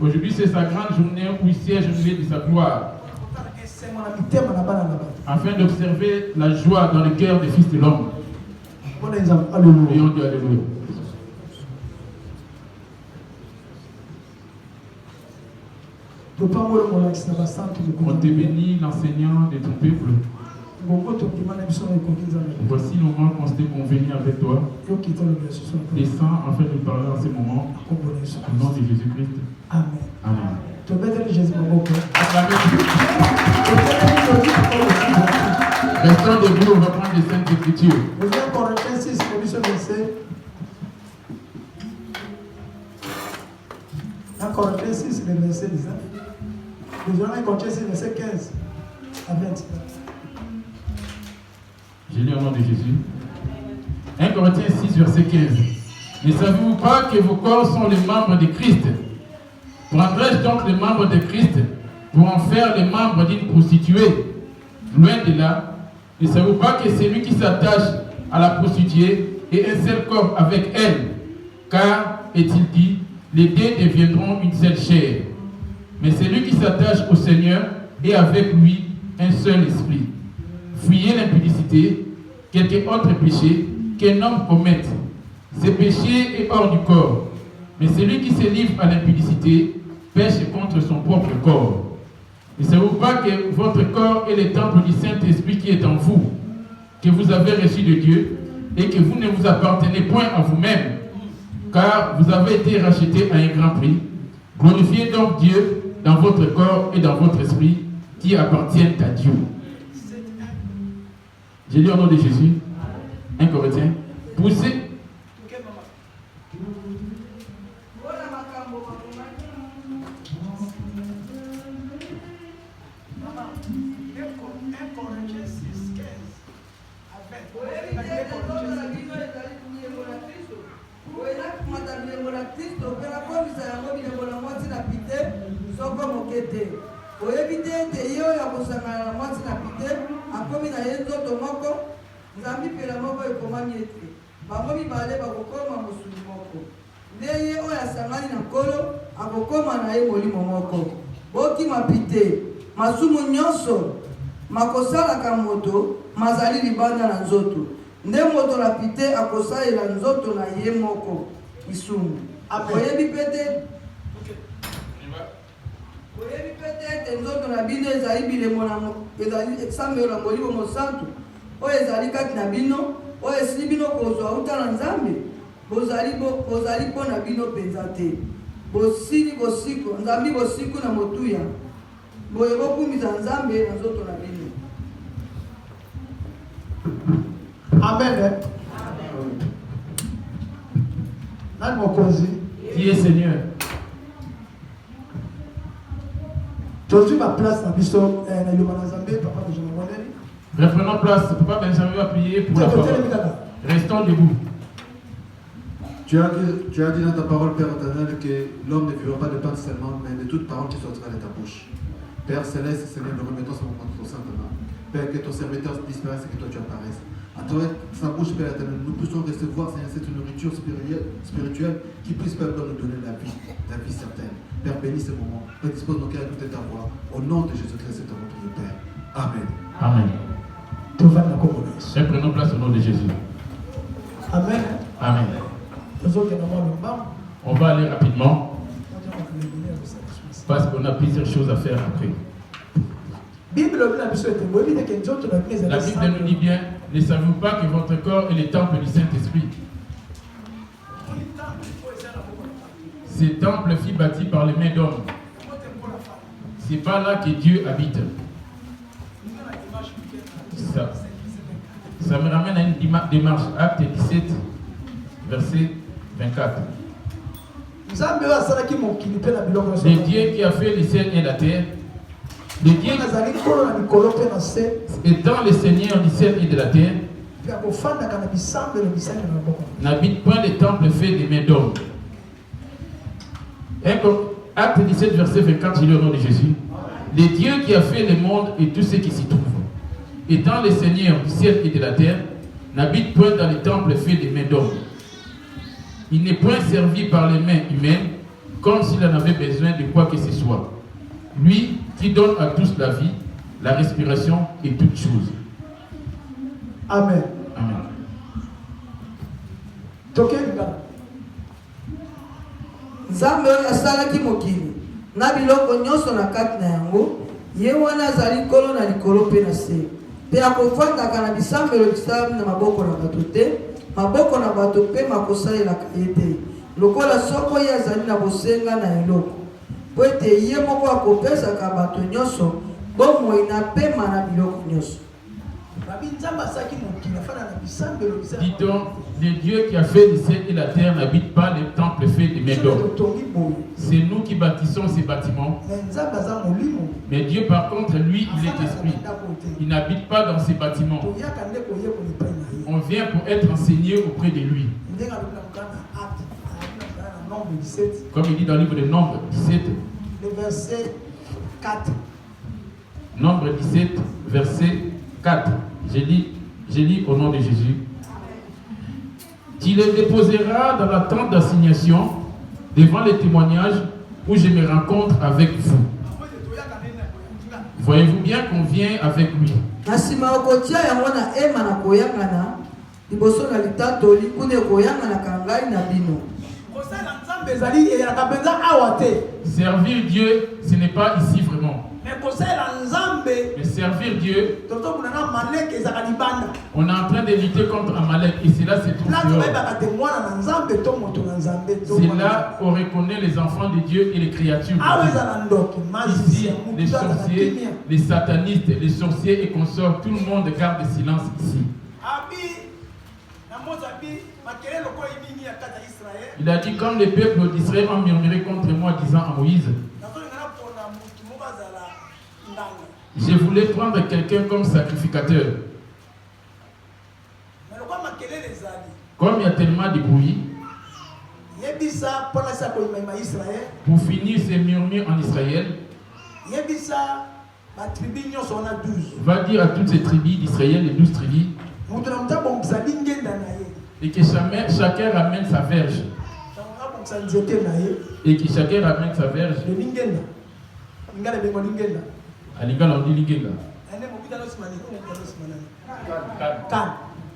Aujourd'hui, c'est sa grande journée où il siège au milieu de sa gloire, afin d'observer la joie dans le cœur des fils de l'homme. Prions Dieu, alléluia. On te bénit, l'enseignant de ton peuple. Voici le moment qu'on s'était convenu avec toi. Descends afin de parler en ce moment. Au nom de Jésus-Christ. Amen. Amen. Restons debout, on va prendre les Saintes Écritures. 1 Corinthiens 6, verset 1 Corinthiens 6, verset 19. Nous allons continuer sur verset 15 à 20. Je lis au nom de Jésus. 1 Corinthiens 6, verset 15. Ne savez-vous pas que vos corps sont les membres de Christ? Prendrais-je donc les membres de Christ pour en faire les membres d'une prostituée? Loin de là. Ne savez-vous pas que celui qui s'attache à la prostituée est un seul corps avec elle? Car, est-il dit, les deux deviendront une seule chair. Mais celui qui s'attache au Seigneur est avec lui un seul esprit. Fuyez l'impudicité, quelque autre péché qu'un homme commette. Ce péché est hors du corps. Mais celui qui se livre à l'impudicité pêche contre son propre corps. Ne savez-vous pas que votre corps est le temple du Saint-Esprit qui est en vous, que vous avez reçu de Dieu, et que vous ne vous appartenez point à vous-même, car vous avez été rachetés à un grand prix. Glorifiez donc Dieu dans votre corps et dans votre esprit qui appartiennent à Dieu. J'ai lu au nom de Jésus. 1 Corinthiens. Poussez. masumu nyonso makosalaka moto mazali libanda na nzoto nde moto lapite akosalela nzoto na ye moko isumu oyebi pete ete nzoto na bino ezali bilemo ezali esambelo na molimo mosantu oyo ezali kati na bino oyo esili bino kozwa uta na nzambe bozali mpo na bino mpenza te bosili bosiko nzambi bosiku na motuya boye bokumisa nzambe na nzoto na bino. Amen. Nani mokonzi? Qui est Seigneur? Josué ma place na biso na iloma na Nzambe papa Benjamin Mondeli. Reprenons place. Papa Benjamin va prier pour la parole. Restons debout. Tu as dit dans ta parole, Père éternel, que l'homme ne vivra pas de pain seulement, mais de toute parole qui sortira de ta bouche. Père céleste, Seigneur, nous remettons ce moment dans ton Saint-Nom. Père, que ton serviteur disparaisse et que toi tu apparaisses. À travers sa bouche, Père éternel, nous puissions recevoir, Seigneur, cette nourriture spirituelle qui puisse, Père, nous donner la vie certaine. Père, bénis ce moment. Père, dispose nos cœurs à écouter ta voix. Au nom de Jésus-Christ, c'est ton nom, Père. Amen. Amen. Reprenons place au nom de Jésus. Amen. Amen. On va aller rapidement parce qu'on a plusieurs choses à faire après. La Bible nous dit bien, ne savez-vous pas que votre corps est le temple du Saint-Esprit? Ce temple fut bâti par les mains d'hommes. C'est pas là que Dieu habite. Ça me ramène à une démarche. Acte 17, verset 24. Le Dieu qui a fait les cieux et la terre, le Dieu étant le Seigneur du ciel et de la terre, n'habite pas les temples faits des mains d'hommes. Acte 17, verset 24, je lis au nom de Jésus. Le Dieu qui a fait le monde et tout ce qui s'y trouve, étant le Seigneur du ciel et de la terre, n'habite point dans les temples faits des mains d'hommes. Il n'est point servi par les mains humaines, comme s'il en avait besoin de quoi que ce soit. Lui qui donne à tous la vie, la respiration et toutes choses. Amen. Amen. Nzambe asalaki mokili na biloko nyonso na kati na yango, ye wana azali kolo na likolo mpe na se, mpe akovandaka na bisambelo bisali na maboko na bato te, maboko na bato mpe makosalelaka ye te, lokola soko ye azali na bosenga na eloko, po ete ye moko akopesaka bato nyonso bomoi na pema na biloko nyonso. Dit donc, le Dieu qui a fait le ciel et la terre n'habite pas les temples faits des mains d'hommes. C'est nous qui bâtissons ces bâtiments. Mais Dieu, par contre, lui, il est esprit. Il n'habite pas dans ces bâtiments. On vient pour être enseigné auprès de lui. Comme il dit dans le livre de Nombre 17. Le verset 4. Nombre 17, verset 4. Je lis au nom de Jésus. Tu les déposeras dans la tente d'assignation devant les témoignages où je me rencontre avec vous. Voyez-vous bien qu'on vient avec lui. Servir Dieu, ce n'est pas ici vraiment. Mais servir Dieu, on est en train de lutter contre Amalek et c'est là c'est tout. C'est là qu'on reconnaît les enfants de Dieu et les créatures de Dieu. Ici, les sorciers, les satanistes, les sorciers et consorts, tout le monde garde silence ici. Il a dit comme les peuples d'Israël ont murmuré contre moi disant à Moïse, je voulais prendre quelqu'un comme sacrificateur. Comme il y a tellement de bruit, pour finir ces murmures en Israël, va dire à toutes ces tribus d'Israël, les 12 tribus, et que chacun ramène sa verge. Et que chacun ramène sa verge. À l'Ingala, on dit Lingenga.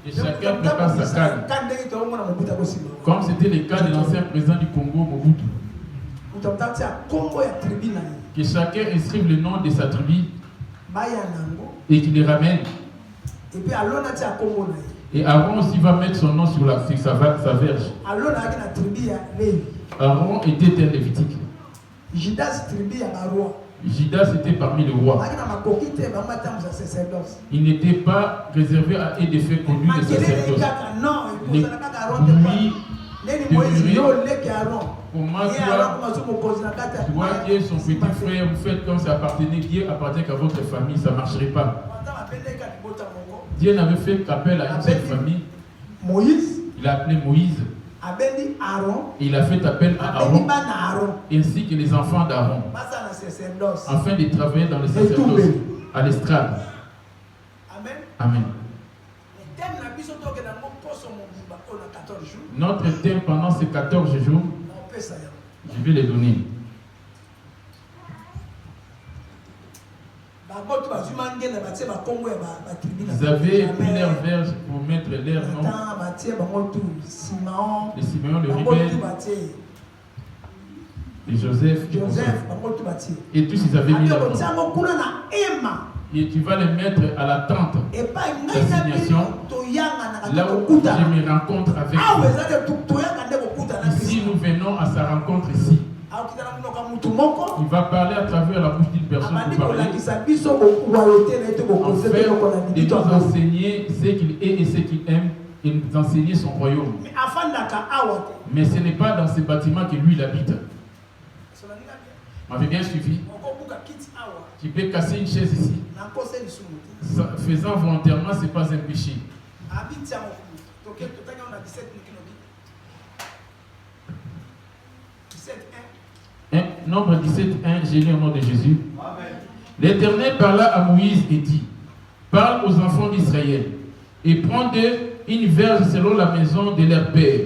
Et chacun prépare sa canne. Comme c'était le cas de l'ancien président du Congo, Mobutu. Que chacun inscrive le nom de sa tribu et qu'il les ramène. Et Aaron aussi va mettre son nom sur sa verge. Aaron était un lévitique. Judas était parmi les rois. Il n'était pas réservé à eux de faire conduire les sacerdoces. Comment toi qui es son petit frère, vous faites comme ça appartenait, Dieu appartient qu'à votre famille, ça ne marcherait pas. Dieu n'avait fait qu'appel à une seule famille. Moïse. Il a appelé Moïse. Et il a fait appel à Aaron, ainsi que les enfants d'Aaron, afin de travailler dans le sacerdoce, à l'estrade. Amen. Notre thème pendant ces 14 jours, je vais les donner. Vous avez pris leur verge pour mettre leur nom. Les Simeon, le rebelle, les Joseph, et tous ils avaient mis leur nom. Et tu vas les mettre à la tente d'assignation, là où je me rencontre avec vous. Ici, nous venons à sa rencontre ici. Il va parler à travers la bouche d'une personne pour parler. Afin de nous enseigner ce qu'il est et ce qu'il aime et nous enseigner son royaume. Mais ce n'est pas dans ce bâtiment que lui il habite. M'avez bien suivi? Tu peux casser une chaise ici. Faisant volontairement, ce n'est pas un péché. Nombre 17:1, j'ai lu au nom de Jésus. L'Éternel parla à Moïse et dit: parle aux enfants d'Israël et prends d'eux une verge selon la maison de leur père,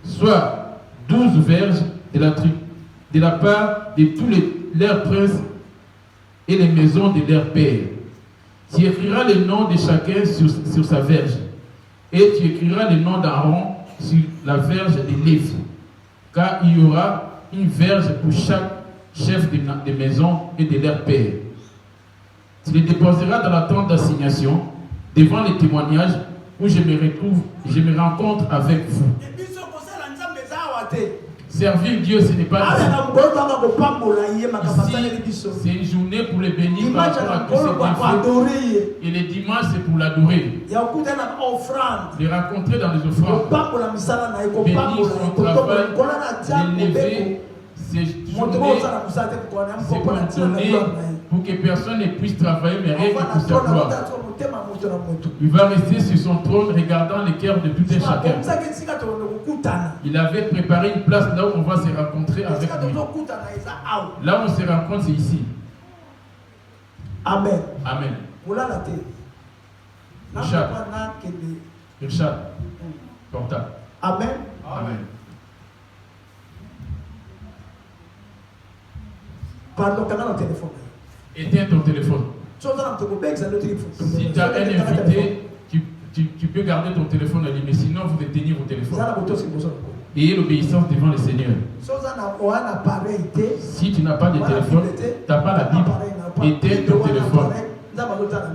soit 12 verges de la part de tous leurs princes et les maisons de leur père. Tu écriras le nom de chacun sur sa verge, et tu écriras le nom d'Aaron sur la verge de Lévi, car il y aura une verge pour chaque chef de maison et de leur père. Tu les déposeras dans la tente d'assignation, devant les témoignages où je me rencontre avec vous. Servir Dieu, ce n'est pas ici. C'est une journée pour le bénir par rapport à tous ses bienfaits. Et le dimanche, c'est pour l'adorer. Les rencontrer dans les offrandes. Bénir son travail, l'élever, ses journées, c'est pour donner, pour que personne ne puisse travailler, mais rien que pour sa gloire. Il va rester sur son trône regardant les cœurs de tout un chacun. Il avait préparé une place là où on va se rencontrer avec lui. Là où on se rencontre, c'est ici. Amen. Amen. Richard. Portable. Amen. Amen. Pardon, quand on a le téléphone. Éteins ton téléphone. Si tu as un invité, tu peux garder ton téléphone allumé, mais sinon vous éteignez vos téléphones. Ayez l'obéissance devant le Seigneur. Si tu n'as pas de téléphone, tu n'as pas la Bible, éteins ton téléphone.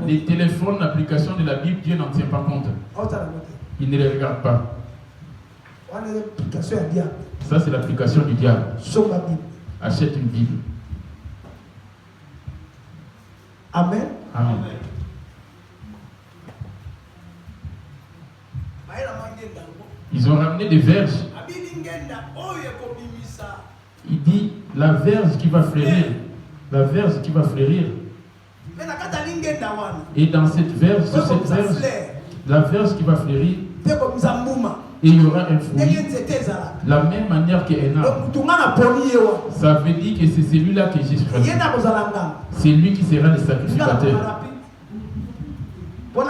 Les téléphones, l'application de la Bible, Dieu n'en tient pas compte. Il ne les regarde pas. Ça, c'est l'application du diable. Achète une Bible. Amen. Amen. Ils ont ramené des verges. Il dit la verge qui va fleurir. La verge qui va fleurir. Et dans cette verge, sur cette verge, la verge qui va fleurir, et il y aura un fruit. La même manière qu'un arbre. Ça veut dire que c'est celui-là que Jésus choisi. C'est lui qui sera le sacrificateur. Pour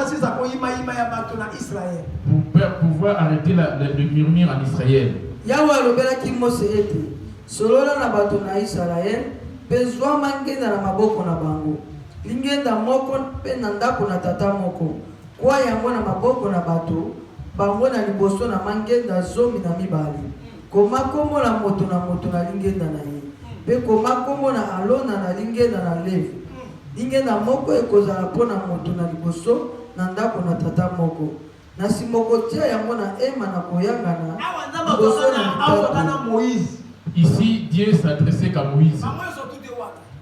pouvoir arrêter le murmure en Israël. Yahweh alobelaki Mose ete solola na bato na Israël bezwa mangenda na maboko na bango lingenda moko pe na ndako na tata moko kwa yango na maboko na bato bango na liboso na mangenda zomi na mibale koma kombo na moto na lingenda na ye pe koma kombo na Alona na lingenda na Levi lingenda moko ekozala mpona moto na liboso na ndako na tata moko na simoko tia yango na ema na koyangana liboso na Moïse. Ici, Dieu s'adressait qu'à Moïse.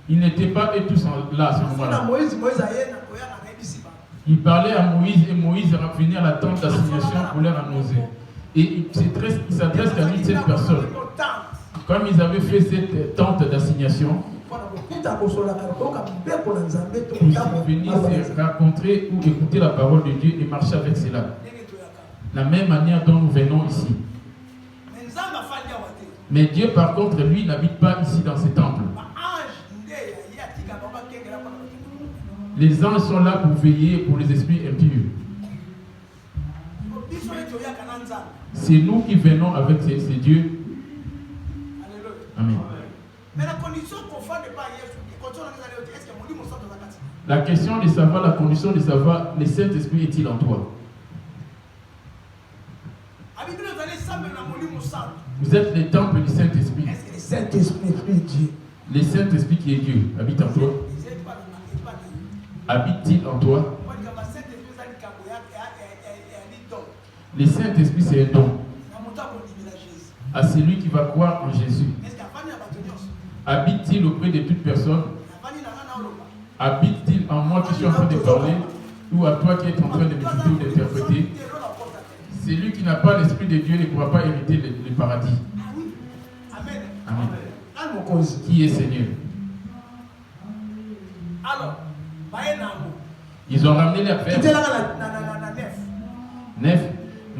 Ils n'étaient pas eux tous là à ce moment-là. Il parlait à Moïse et Moïse revenait à la tente d'assignation pour leur annoncer. Et il s'adresse qu'à lui, cette personne. Comme ils avaient fait cette tente d'assignation, pour venir se rencontrer ou écouter la parole de Dieu et marcher avec cela. La même manière dont nous venons ici. Mais Dieu, par contre, lui, n'habite pas ici dans ce temple. Les anges sont là pour veiller pour les esprits impurs. C'est nous qui venons avec ces dieux. Amen. La question de savoir, la condition de savoir, le Saint-Esprit est-il en toi? Vous êtes le temple du Saint-Esprit. Le Saint-Esprit est Dieu. Le Saint-Esprit qui est Dieu habite en toi. Habite-t-il en toi? Le Saint-Esprit, c'est un don. à celui qui va croire en Jésus? Habite-t-il auprès de toute personne? Habite-t-il en moi qui suis en train de parler ou à toi qui es en train de m'écouter ou d'interpréter? Celui qui n'a pas l'Esprit de Dieu ne pourra pas hériter le paradis. Amen. Qui est Seigneur? Ils ont ramené les verges. 9.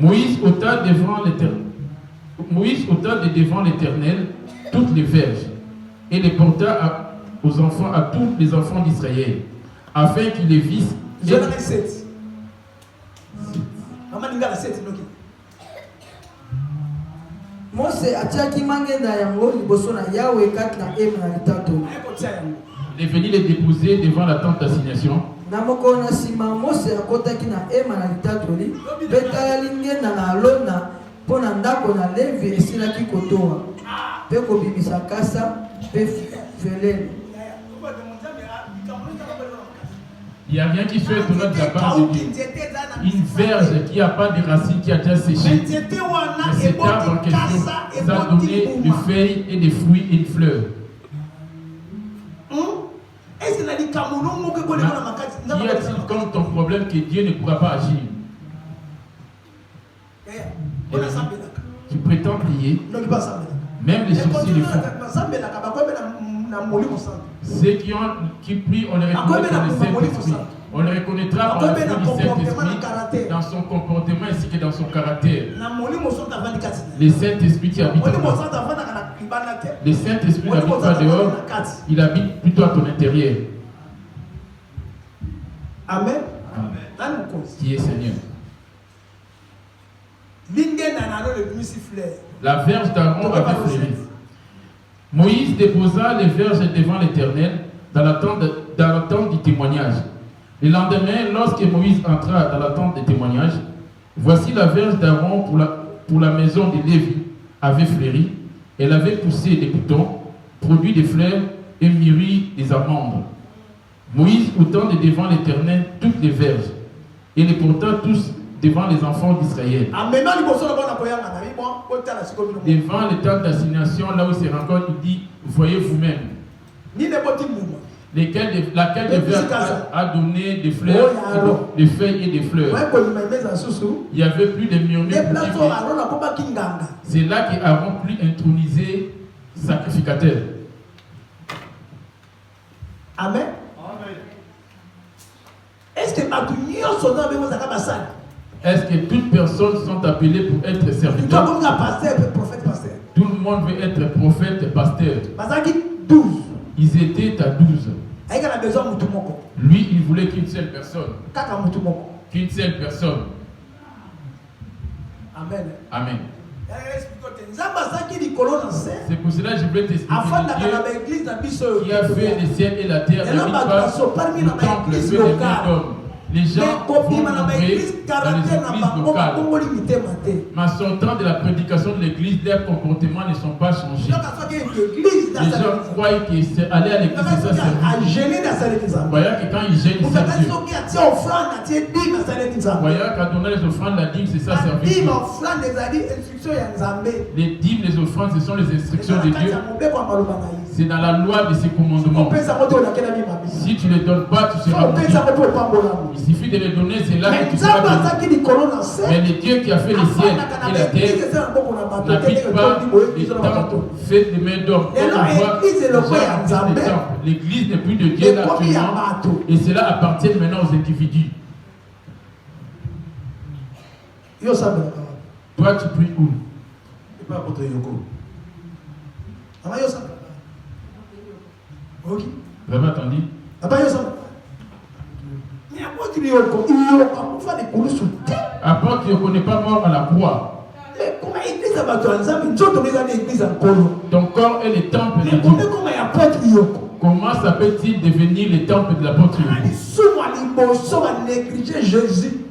Moïse ôta devant l'Éternel toutes les verges et les porta à tous les enfants d'Israël, afin qu'ils les vissent. Mose atiaki mangenda yango liboso na Yahweh kati na ema na litato. Il est venu les déposer devant la tente d'assignation. Na moko na sima Mose akotaki na ema na litato li beta lingenda na alona pona ndako na Levi esilaki kotoa pe kobimisa kasa pe felele. Il n'y a rien qui soit étonnant de la part de Dieu. Une verge qui n'a pas de racines, qui a déjà séché. Mais cet arbre en question, ça a donné des feuilles et des fruits et des fleurs. Y a-t-il comme ton problème que Dieu ne pourra pas agir? Tu prétends prier, même les sourcils le font. Ceux qui prient, on les reconnaît dans le Saint-Esprit. On les reconnaîtra par le fruit du Saint-Esprit dans son comportement ainsi que dans son caractère. Le Saint-Esprit qui habite en toi. Le Saint-Esprit n'habite pas dehors, il habite plutôt à ton intérieur. Amen. Amen. Qui est Seigneur? La verge d'Aaron avait fleuri. Moïse déposa les verges devant l'Éternel dans la tente du témoignage. Le lendemain, lorsque Moïse entra dans la tente du témoignage, voici la verge d'Aaron pour la maison de Lévi avait fleuri. Elle avait poussé des boutons, produit des fleurs et mûri des amandes. Moïse ôtant de devant l'Éternel toutes les verges et les porta tous devant les enfants d'Israël. Devant les tentes d'assignation, là où il se rencontre, il dit, voyez vous-même. Laquelle des verges a donné des fleurs, des feuilles et des fleurs. Il n'y avait plus de murmures. C'est là qu'Aaron put introniser sacrificateur. Amen. Est-ce que toutes personnes sont appelées pour être serviteurs? Tout le monde veut être prophète, pasteur. Ils étaient à 12. Lui, il voulait qu'une seule personne. Qu'une seule personne. Amen. Amen. C'est pour cela que je voulais t'expliquer que Dieu qui a fait les ciels et la terre n'habite pas le temple fait des mains d'hommes. Les gens vont mourir dans les églises locales. Mais en sortant de la prédication de l'église, leurs comportements ne sont pas changés. Les gens croient que c'est aller à l'église et ça c'est voyant que quand ils gênent, ils servent Dieu. Voyant qu'à donner les offrandes, la dîme, c'est ça servir Dieu. Les dîmes, les offrandes, ce sont les instructions de Dieu. C'est dans la loi de ses commandements. Si tu ne les donnes pas, tu seras maudit. Il suffit de les donner, c'est là que tu seras béni. Mais le Dieu qui a fait les ciels et la terre n'habite pas les temples faits de mains d'hommes. L'église n'est plus de Dieu là actuellement. Et cela appartient maintenant aux individus. Toi, tu pries où? Et pas apôtre Yoko. Vraiment attendu. Apôtre Yoko n'est pas mort à la croix. Ton corps est le temple de Dieu. Comment ça peut-il devenir le temple de l'apôtre Yoko?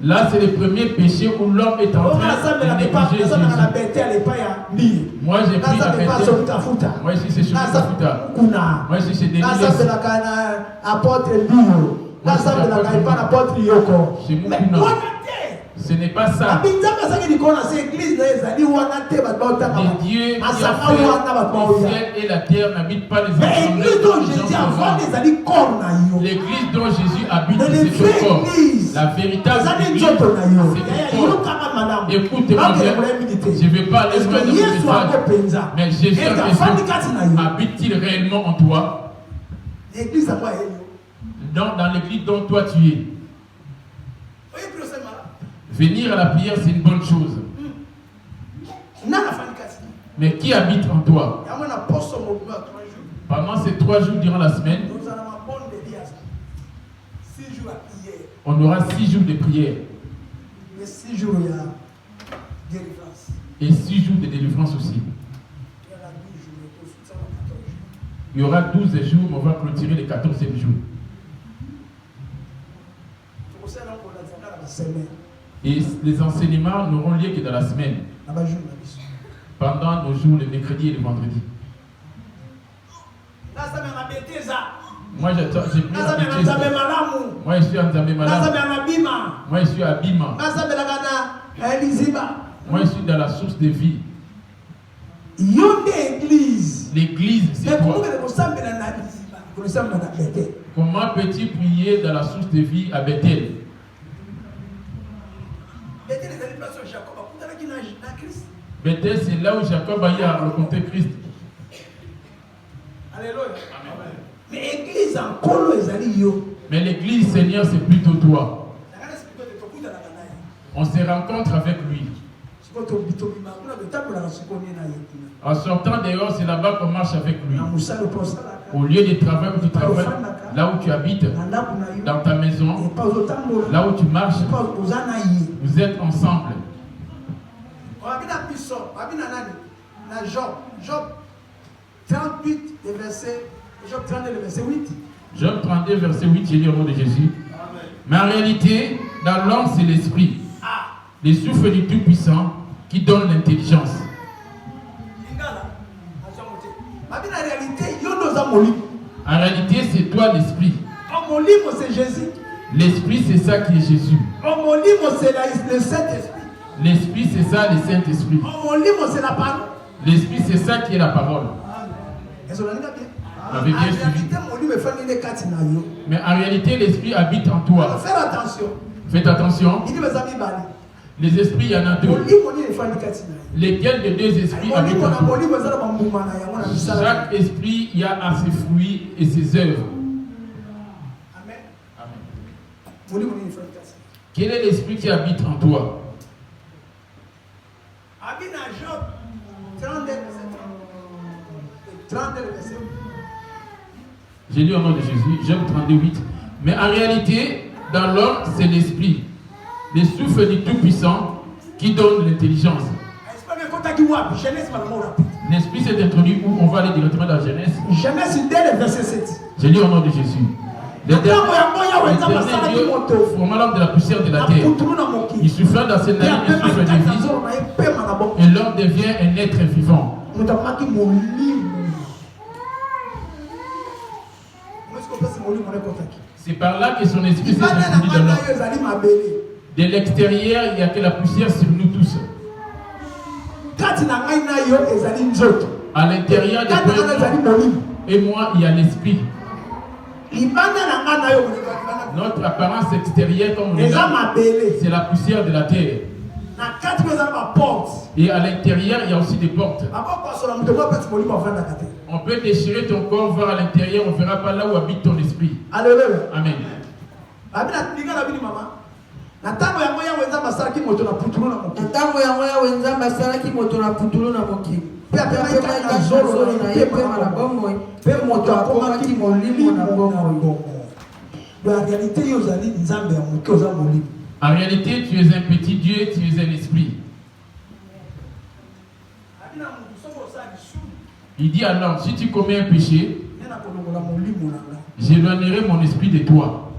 Là, c'est le premier péché où l'homme est en train de négliger Jésus. Moi, j'ai pris à Bethel. Moi, ici, c'est Kafuta. Moi, ici, c'est Denis. Chez Moukuna. Ce n'est pas ça. Les dieux qui ont fait le ciel et la terre n'habitent pas les assemblées. L'église dont Jésus habite, c'est son corps. La véritable église, c'est le corps. Écoutez-moi bien, je ne vais pas aller loin de mon message, mais Jésus habite-t-il réellement en toi? Dans l'église dont toi tu es. Venir à la prière, c'est une bonne chose. Mais qui habite en toi? Pendant ces 3 jours durant la semaine, on aura 6 jours de prière. Et 6 jours de délivrance aussi. Il y aura 12 jours, mais on va clôturer le 14e jour. Et les enseignements n'auront lieu que dans la semaine. Pendant nos jours, le mercredi et le vendredi. Moi, j'ai pris la Bethesda. Moi, je suis à Nzambe Malamu. Moi, je suis à Bima. Moi, je suis dans la source de vie. L'église, c'est toi. Comment peux-tu prier dans la source de vie à Bethel? Bethel, c'est là où Jacob a rencontré Christ. Alléluia. Mais l'église, Seigneur, c'est plutôt toi. On se rencontre avec lui. En sortant dehors, c'est là-bas qu'on marche avec lui. Au lieu de travail où tu travailles, là où tu habites, dans ta maison, là où tu marches, vous êtes ensemble. Job 38, verset 8. Job 32, verset 8, j'ai dit au nom de Jésus. Mais en réalité, dans l'homme, c'est l'esprit. Les souffles du Tout-Puissant qui donne l'intelligence. En réalité, c'est toi l'esprit. L'esprit, c'est ça qui est Jésus. L'esprit, c'est ça, le Saint-Esprit. L'esprit, c'est ça qui est la parole. Vous avez bien suivi. Mais en réalité, l'esprit habite en toi. Faites attention. Les esprits, il y en a 2. Lesquels des 2 esprits habitent en toi? Chaque esprit, il y a à ses fruits et ses œuvres. Amen. Quel est l'esprit qui habite en toi? J'ai lu au nom de Jésus, Job 32, 8. Mais en réalité, dans l'homme, c'est l'esprit. Les souffles du Tout-Puissant qui donne l'intelligence. L'esprit s'est introduit où? On va aller directement dans Genèse. Genèse, dès le verset 7. J'ai lu au nom de Jésus. Le dernier Dieu forma l'homme de la poussière de la terre. Il souffla dans ses narines le souffle de vie. Et l'homme devient un être vivant. C'est par là que son esprit s'est introduit dans l'homme. De l'extérieur, il n'y a que la poussière sur nous tous. À l'intérieur de toi et moi, il y a l'esprit. Notre apparence extérieure, comme on dit, c'est la poussière de la terre. Et à l'intérieur, il y a aussi des portes. On peut déchirer ton corps, voir à l'intérieur, on ne verra pas là où habite ton esprit. Amen. En réalité, tu es un petit Dieu, tu es un esprit. Il dit à l'homme, si tu commets un péché, j'éloignerai mon esprit de toi.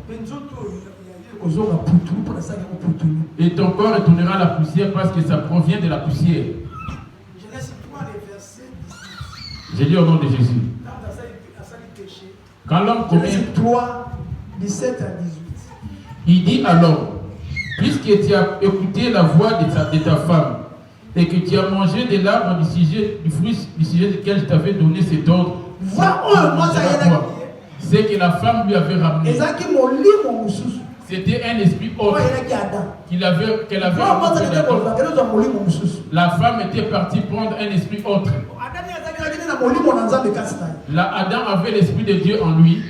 Et ton corps retournera à la poussière parce que ça provient de la poussière. J'ai dit au nom de Jésus. Quand l'homme commet, 3, 17 à 18. Il dit à l'homme, puisque tu as écouté la voix de ta femme, et que tu as mangé de l'arbre du fruit du sujet duquel je t'avais donné cet ordre, c'est que la femme lui avait ramené. C'était un esprit autre qu'elle avait ramené. La femme était partie prendre un esprit autre. Là, Adam avait l'esprit de Dieu en lui.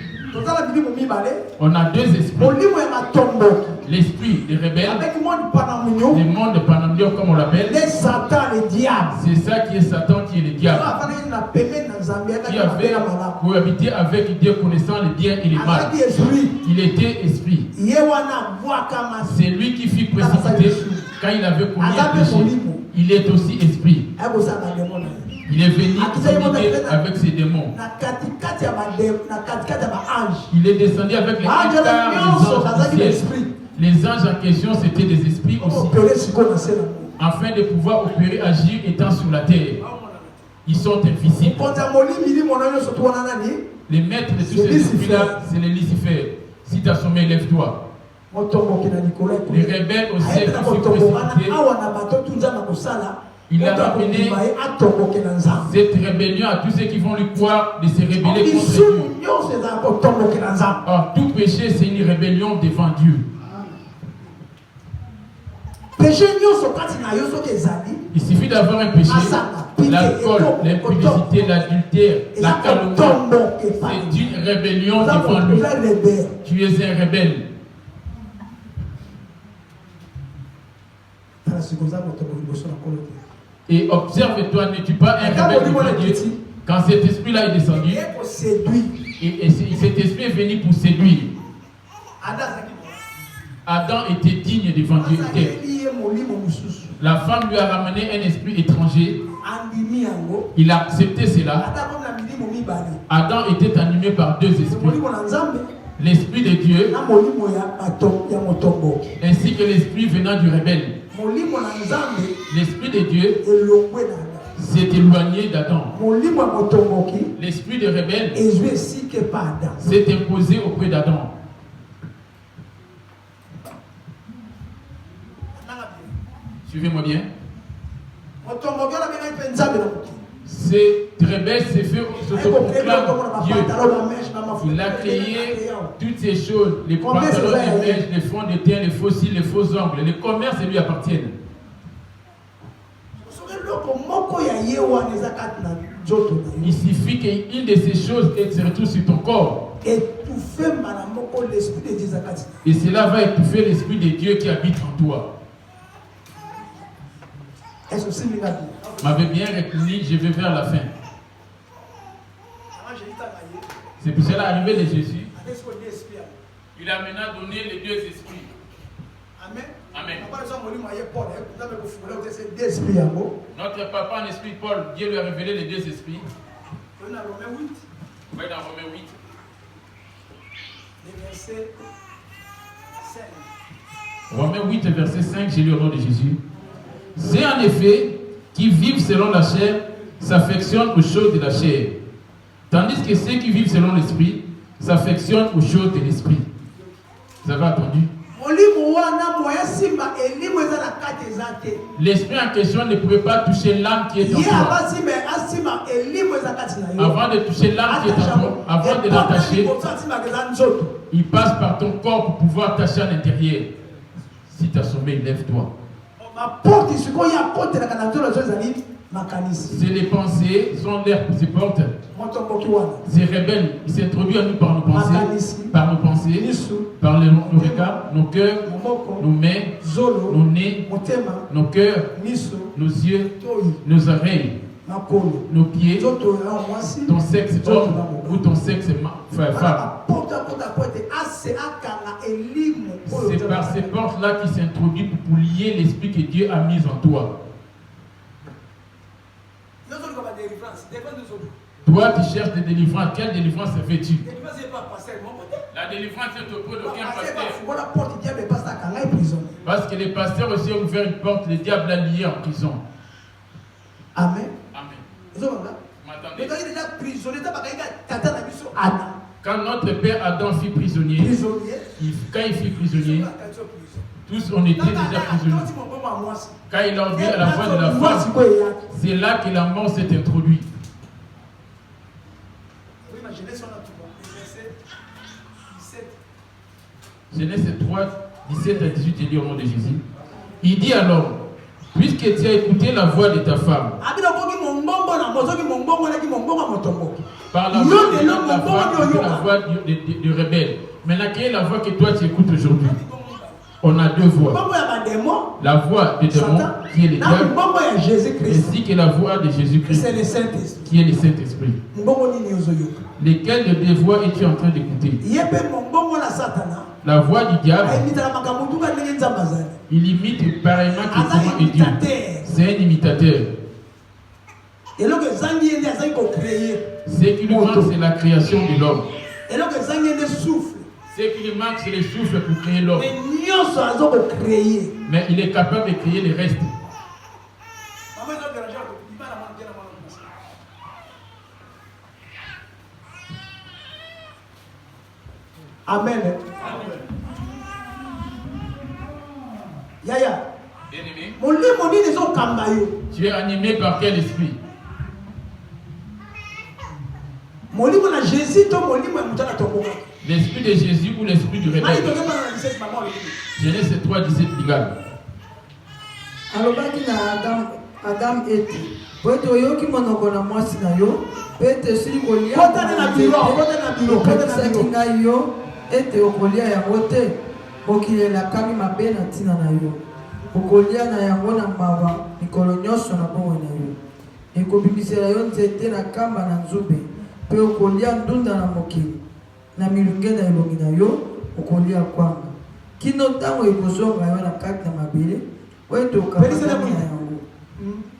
On a deux esprits. L'esprit des rebelles, le monde de Panamdion comme on l'appelle. C'est ça qui est Satan, qui est le diable. Qui avait cohabité avec Dieu connaissant le bien et le mal. Il était esprit. C'est lui qui fut précipité quand il avait commis un péché. Il est aussi esprit. Il est venu avec ses démons. Il est descendu avec les anges. Les anges en question, c'était des esprits aussi. Afin de pouvoir opérer, agir étant sur la terre. Ils sont invisibles. Les maîtres de tous ces esprits-là, c'est les Lucifer. Si tu as sommeil, lève-toi. Les rebelles aussi, qui furent précipités. Il a ramené cette rébellion à tous ceux qui vont lui croire de se rébeller contre Dieu. Or, tout péché, c'est une rébellion devant Dieu. Il suffit d'avoir un péché, l'alcool, l'impudicité, l'adultère, la calomnie. C'est une rébellion devant lui. Tu es un rebelle. Et observe-toi, n'es-tu pas un rebelle devant Dieu? Quand cet esprit-là est descendu, et cet esprit est venu pour séduire. Adam était digne devant Dieu. La femme lui a ramené un esprit étranger. Il a accepté cela. Adam était animé par deux esprits. L'esprit de Dieu ainsi que l'esprit venant du rebelle. L'esprit de Dieu s'est éloigné d'Adam. L'esprit de rebelle s'est imposé auprès d'Adam. Suivez-moi bien. Ces rebelles s'autoproclament Dieu. Il a créé toutes ces choses, les pantalons, les mèches, les fonds de teint, les faux cils, les faux ongles. Les commerces lui appartiennent. Il suffit qu'une de ces choses se retrouve sur ton corps. Et cela va étouffer l'esprit de Dieu qui habite en toi. M'avait bien retenu, je vais vers la fin. C'est pour cela, arrivé de Jésus, il a maintenant donné les deux esprits. Amen. Amen. Notre papa en esprit Paul, Dieu lui a révélé les deux esprits. Oui, dans Romains 8. Romains 8, verset 5, j'ai lu au nom de Jésus. C'est en effet qui vivent selon la chair s'affectionnent aux choses de la chair, tandis que ceux qui vivent selon l'esprit s'affectionnent aux choses de l'esprit. Vous avez entendu? L'esprit en question ne pouvait pas toucher l'âme qui est en toi. Avant de toucher l'âme qui est en toi, avant de l'attacher, il passe par ton corps pour pouvoir t'attacher à l'intérieur. Si tu as sommeil, lève-toi. C'est les pensées, sont l'air pour ces portes. Ces rebelles, ils s'introduisent à nous par nos pensées, par nos regards, nos cœurs, nos mains, nos nez, nos cœurs, nos yeux, nos oreilles, nos pieds, ton sexe homme ou ton sexe femme. C'est par ces portes-là qui s'introduisent pour lier l'esprit que Dieu a mis en toi. Toi, tu cherches des délivrances. Quelle délivrance fais-tu? La délivrance est auprès d'aucun pasteur. Parce que les pasteurs aussi ont ouvert une porte, le diable l'a lié en prison. Amen. Amen. Quand notre père Adam fut prisonnier, quand il fut prisonnier, Tous on était déjà prisonniers. Quand il a enlevé à la voix de la femme, c'est là que la mort s'est introduite. Genèse 3, 17 à 18, il dit au nom de Jésus. Il dit alors, puisque tu as écouté la voix de ta femme, par la voix de la femme, la voix du rebelle. Maintenant, quelle est la voix que toi tu écoutes aujourd'hui? On a deux voix. La voix du démon, qui est le diable, ainsi que la voix de Jésus-Christ, qui est le Saint-Esprit. Lesquelles de deux voix es-tu en train d'écouter? La voix du diable, il imite pareillement que comment est Dieu. C'est un imitateur. Ce qui lui manque, c'est la création de l'homme. Ce qui lui manque, c'est le souffle pour créer l'homme. Mais il est capable de créer le reste. Amen. Yaya. Bien-aimé, tu es animé par quel esprit? L'esprit de Jésus ou l'esprit du rebelle? Genèse 3, 17 légal. Alobaki na Adam ete bote oyoki monoko na mwasi na yo pete sili kolia kopekisaki ngai yo ete okolia yango te mokili elakami mabe na ntina na yo okolia na yango na mawa mikolo nyonso na bongo na yo ekobimisela yo nzete na kamba na nzube mpe okolia ndunda na mokili na milunge na elongi na yo okolia kwanga kino ntango ekozonga yo na kati na mabele oyo okamata na yango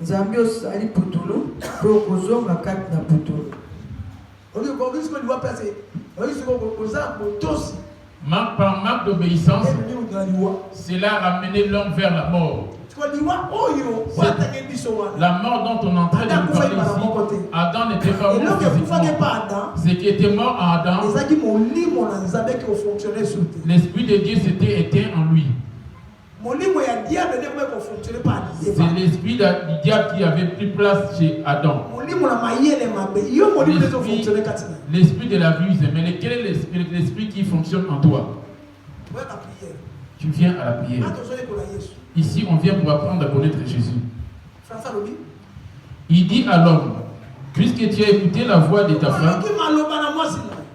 Nzambi osali putulu mpe okozonga kati na putulu. Par manque d'obéissance, cela a ramené l'homme vers la mort. La mort dont on est en train de nous parler ici, Adam n'était pas mort physiquement. Ce qui était mort en Adam, l'esprit de Dieu s'était éteint en lui. C'est l'esprit du diable qui avait pris place chez Adam. L'esprit de la ruse. Mais quel est l'esprit qui fonctionne en toi? Tu viens à la prière. Ici, on vient pour apprendre à connaître Jésus. Il dit à l'homme, puisque tu as écouté la voix de ta femme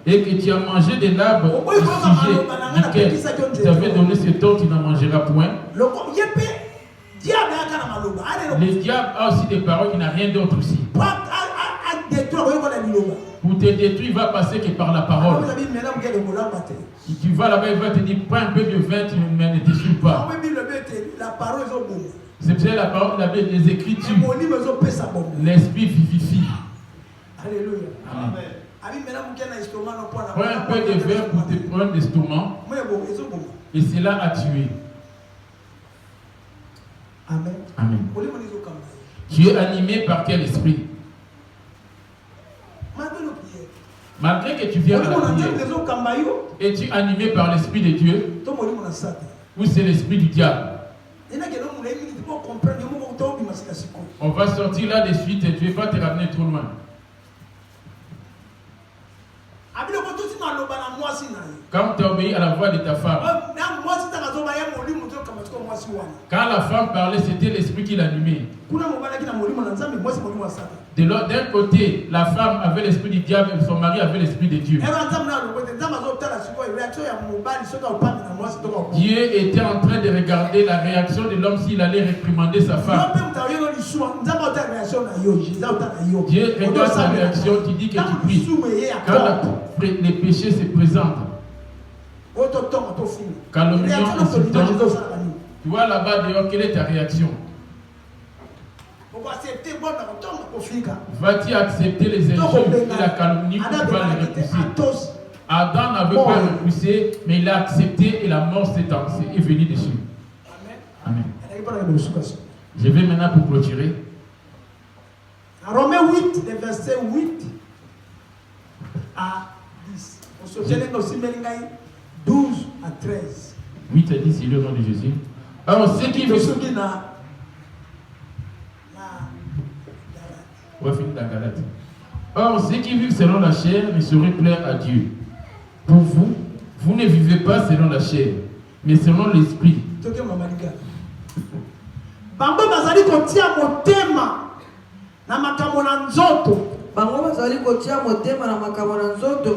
et que tu as mangé de l'arbre au sujet duquel tu t'avais donné ce temps, tu n'en mangeras point. Le diable a aussi des paroles, il n'a rien d'autre aussi. Pour te détruire, il va passer que par la parole. Si tu vas là-bas, il va te dire, prends un peu de vin, mais ne te suis pas. C'est peut-être la parole, les Écritures. L'esprit vivifie. Alléluia. Amen. Prends un peu de verre pour te prendre l'estomac. Et cela a tué. Amen. Amen. Tu es animé par quel esprit? Malgré que tu viens à la prière, es-tu animé par l'esprit de Dieu ou c'est l'esprit du diable? On va sortir là de suite et tu ne vas pas te ramener trop loin. Quand tu as obéi à la voix de ta femme, quand la femme parlait, c'était l'esprit qui l'animait. D'un côté, la femme avait l'esprit du diable et son mari avait l'esprit de Dieu. Dieu était en train de regarder la réaction de l'homme s'il allait réprimander sa femme. Dieu regarde sa réaction, tu dis que tu pries. Quand les péchés se présentent, calomniant, insultant, tu vois là-bas dehors, quelle est ta réaction? Vas-tu accepter les injures et la calomnie ou tu vas les repousser? Adam n'avait pas repoussé, mais il a accepté et la mort est venue dessus. Amen. Je vais maintenant pour clôturer. Romains 8, les versets 8 à 10. 12 à 13. 8 à 10, il est au nom de Jésus. Or, ceux qui vivent... On va finir dans Galate. Or, ceux qui vivent selon la chair ne sauraient plaire à Dieu. Pour vous, vous ne vivez pas selon la chair, mais selon l'esprit. Bango bazali kotia motema na makambo na nzoto. Bango bazali kotia motema na makambo na nzoto.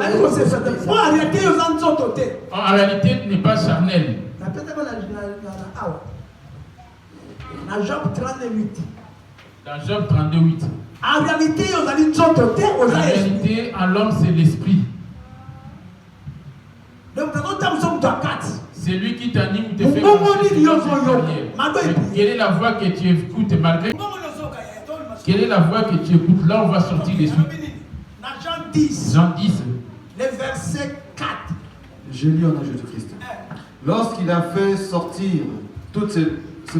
En réalité, ce n'est pas charnel. Dans Job 38. Dans Job 38. En réalité, en l'homme, c'est l'esprit. Donc, nous sommes à 4. C'est lui qui t'anime, te fait marcher. Quelle est la voix que tu écoutes malgré? Quelle est la voix que tu écoutes? Là, on va sortir les suites. Jean 10. Le verset 4. Je lis en Jésus-Christ. Lorsqu'il a fait sortir toutes ses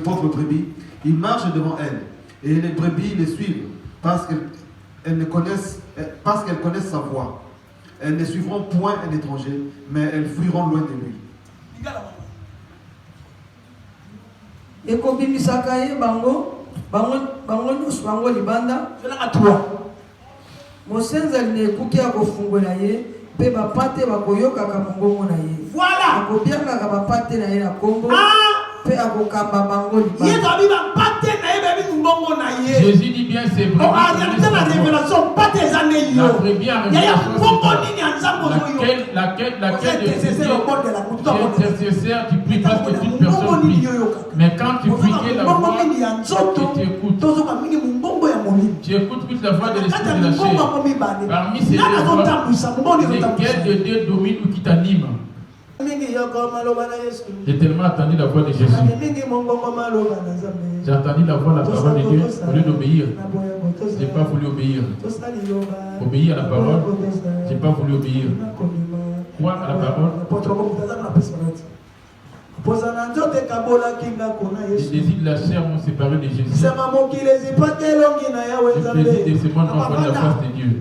propres brebis, il marche devant elles. Et les brebis les suivent parce qu'elles connaissent sa voix. Elles ne suivront point un étranger, mais elles fuiront loin de lui. Ekobimisaka ye bango nyonso bango libanda mosenzi aline ekuki ya kofungola ye mpe bapate bakoyokaka mongongo na ye akobiangaka bapate na ye na kombo mpe akokamba bango libanda. Jésus dit bien c'est vrai. Laquelle intercesseur, tu pries parce que toute personne prie. Mais quand tu pries, la voix que tu écoutes toute la voix de l'esprit de la chair. Parmi ces deux voix, lesquelles de deux dominent ou qui t'animent? J'ai tellement entendu la voix de Jésus. J'ai entendu la parole de Dieu au lieu d'obéir. Je n'ai pas voulu obéir. Obéir à la parole, je n'ai pas voulu obéir. Croire à la parole. Les désirs de la chair m'ont séparé de Jésus. Les désirs de ce monde m'ont envoyé la face de Dieu.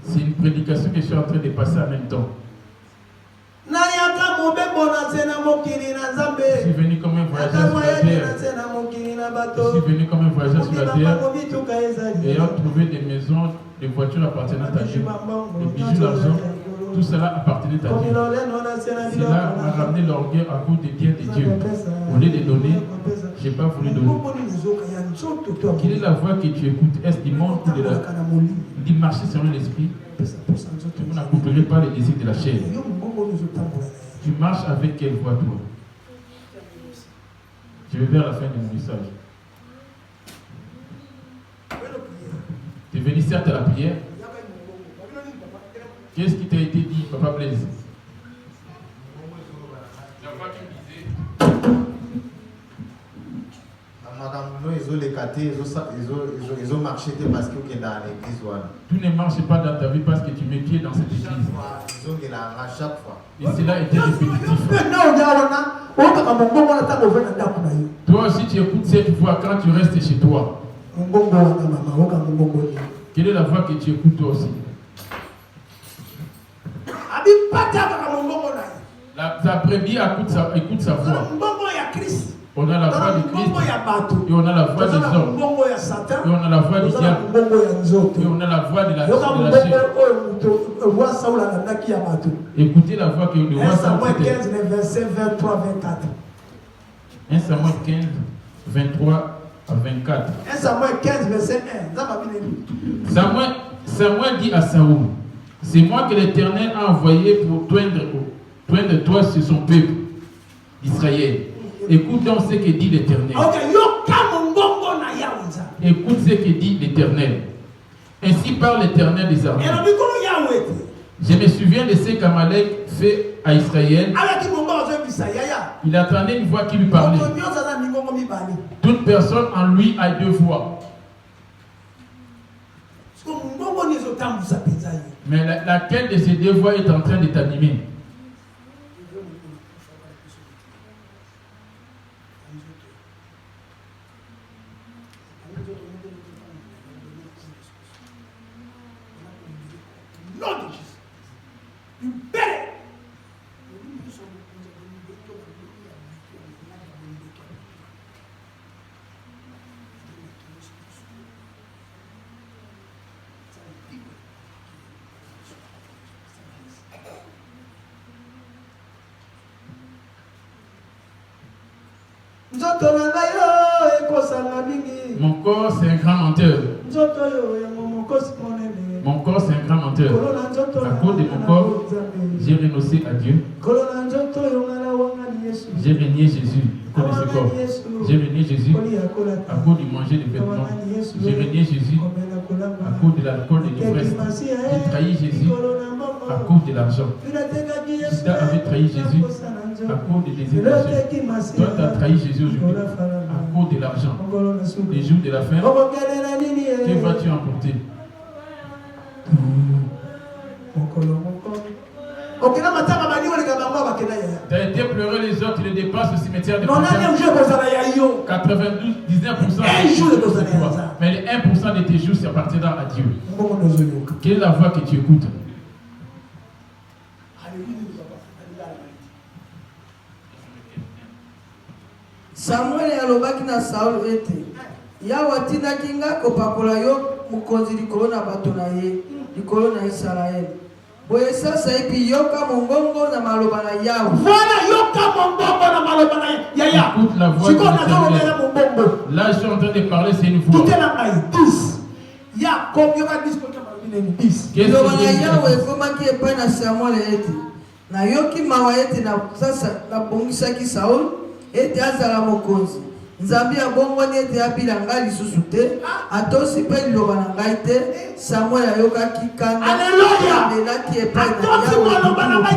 C'est une prédication que je suis en train de passer en même temps. Je suis venu comme un voyageur sur la terre. Je suis venu comme un voyageur sur la terre. Ayant trouvé des maisons, des voitures appartenant à Dieu, des bijoux, l'argent, tout cela appartenait à Dieu. Cela m'a ramené l'orgueil à cause des biens de Dieu. Au lieu de donner, je n'ai pas voulu donner. Quelle est la voix que tu écoutes? Est-ce du monde ou de la... Il dit marcher selon l'esprit. Tu n'accomplirais pas les désirs de la chair. Tu marches avec quelle voix, toi? Je vais vers la fin de mon message. Tu es venu certes à la prière. Qu'est-ce qui t'a été dit, Papa Blaise? La voix qui me disait... Ils ont marché parce qu'ils sont dans l'église. Tu ne marches pas dans ta vie parce que tu mets pied dans cette église. Ils ont à chaque fois. Et cela était répétitif. Toi aussi tu écoutes cette voix quand tu restes chez toi. Quelle est la voix que tu écoutes toi aussi? Ta brebis écoute sa voix. On a la voix de Christ et on a la voix des hommes et on a la voix du diable et on a la voix de la chair. Écoutez la voix que le roi Samuel 15, verset 23 24. 1 Samuel 15, 23 à 24. 1 Samuel 15, verset 1. Samuel dit à Saoul, c'est moi que l'Éternel a envoyé pour toindre toi sur son peuple d'Israël. Écoute donc ce que dit l'Éternel. Écoute ce que dit l'Éternel. Ainsi parle l'Éternel des armées. Je me souviens de ce qu'Amalek fait à Israël. Il attendait une voix qui lui parlait. Toute personne en lui a deux voix. Mais laquelle de ces deux voix est en train de t'animer? Mon corps, c'est un grand menteur. Mon corps, c'est un grand menteur. À cause de mon corps, j'ai renoncé à Dieu. J'ai renié Jésus à cause de ce corps. J'ai renié Jésus à cause du manger des vêtements. J'ai renié Jésus à cause de l'alcool et de l'ivresse. J'ai trahi Jésus à cause de l'argent. Judas avait trahi Jésus à cause des désirs. Toi, tu as trahi Jésus aujourd'hui à cause de l'argent. Les jours de la fin, que vas-tu emporter? Tu as été pleurer les autres, tu les dépasses au cimetière de 92, 19%. Mais les 1% de tes jours, c'est appartenant à Dieu. Quelle est la voix que tu écoutes? Samuel alobaki na Saul ete Yawe atindaki nga kopakola yo mokonzi likolo na bato na ye likolo na Israeli. Boye sasa epi yoka mongongo na maloba na Yawe. Voilà, yoka mongongo na maloba na Yaya. Écoute la voix de Dieu. Là, je suis en train de parler, c'est une voix. Tout est là, 10. Ya comme yoka 10 pour que 10. Loba na Yawe komaki epai na Samuel ete na yoki mawa ete na sasa na bongisaki Saul ete azala mokonzi. Nzambi abongoni ete abila ngai lisusu te atosi mpe liloba na ngai te. Samuel ayokaki kanda amelaki epai na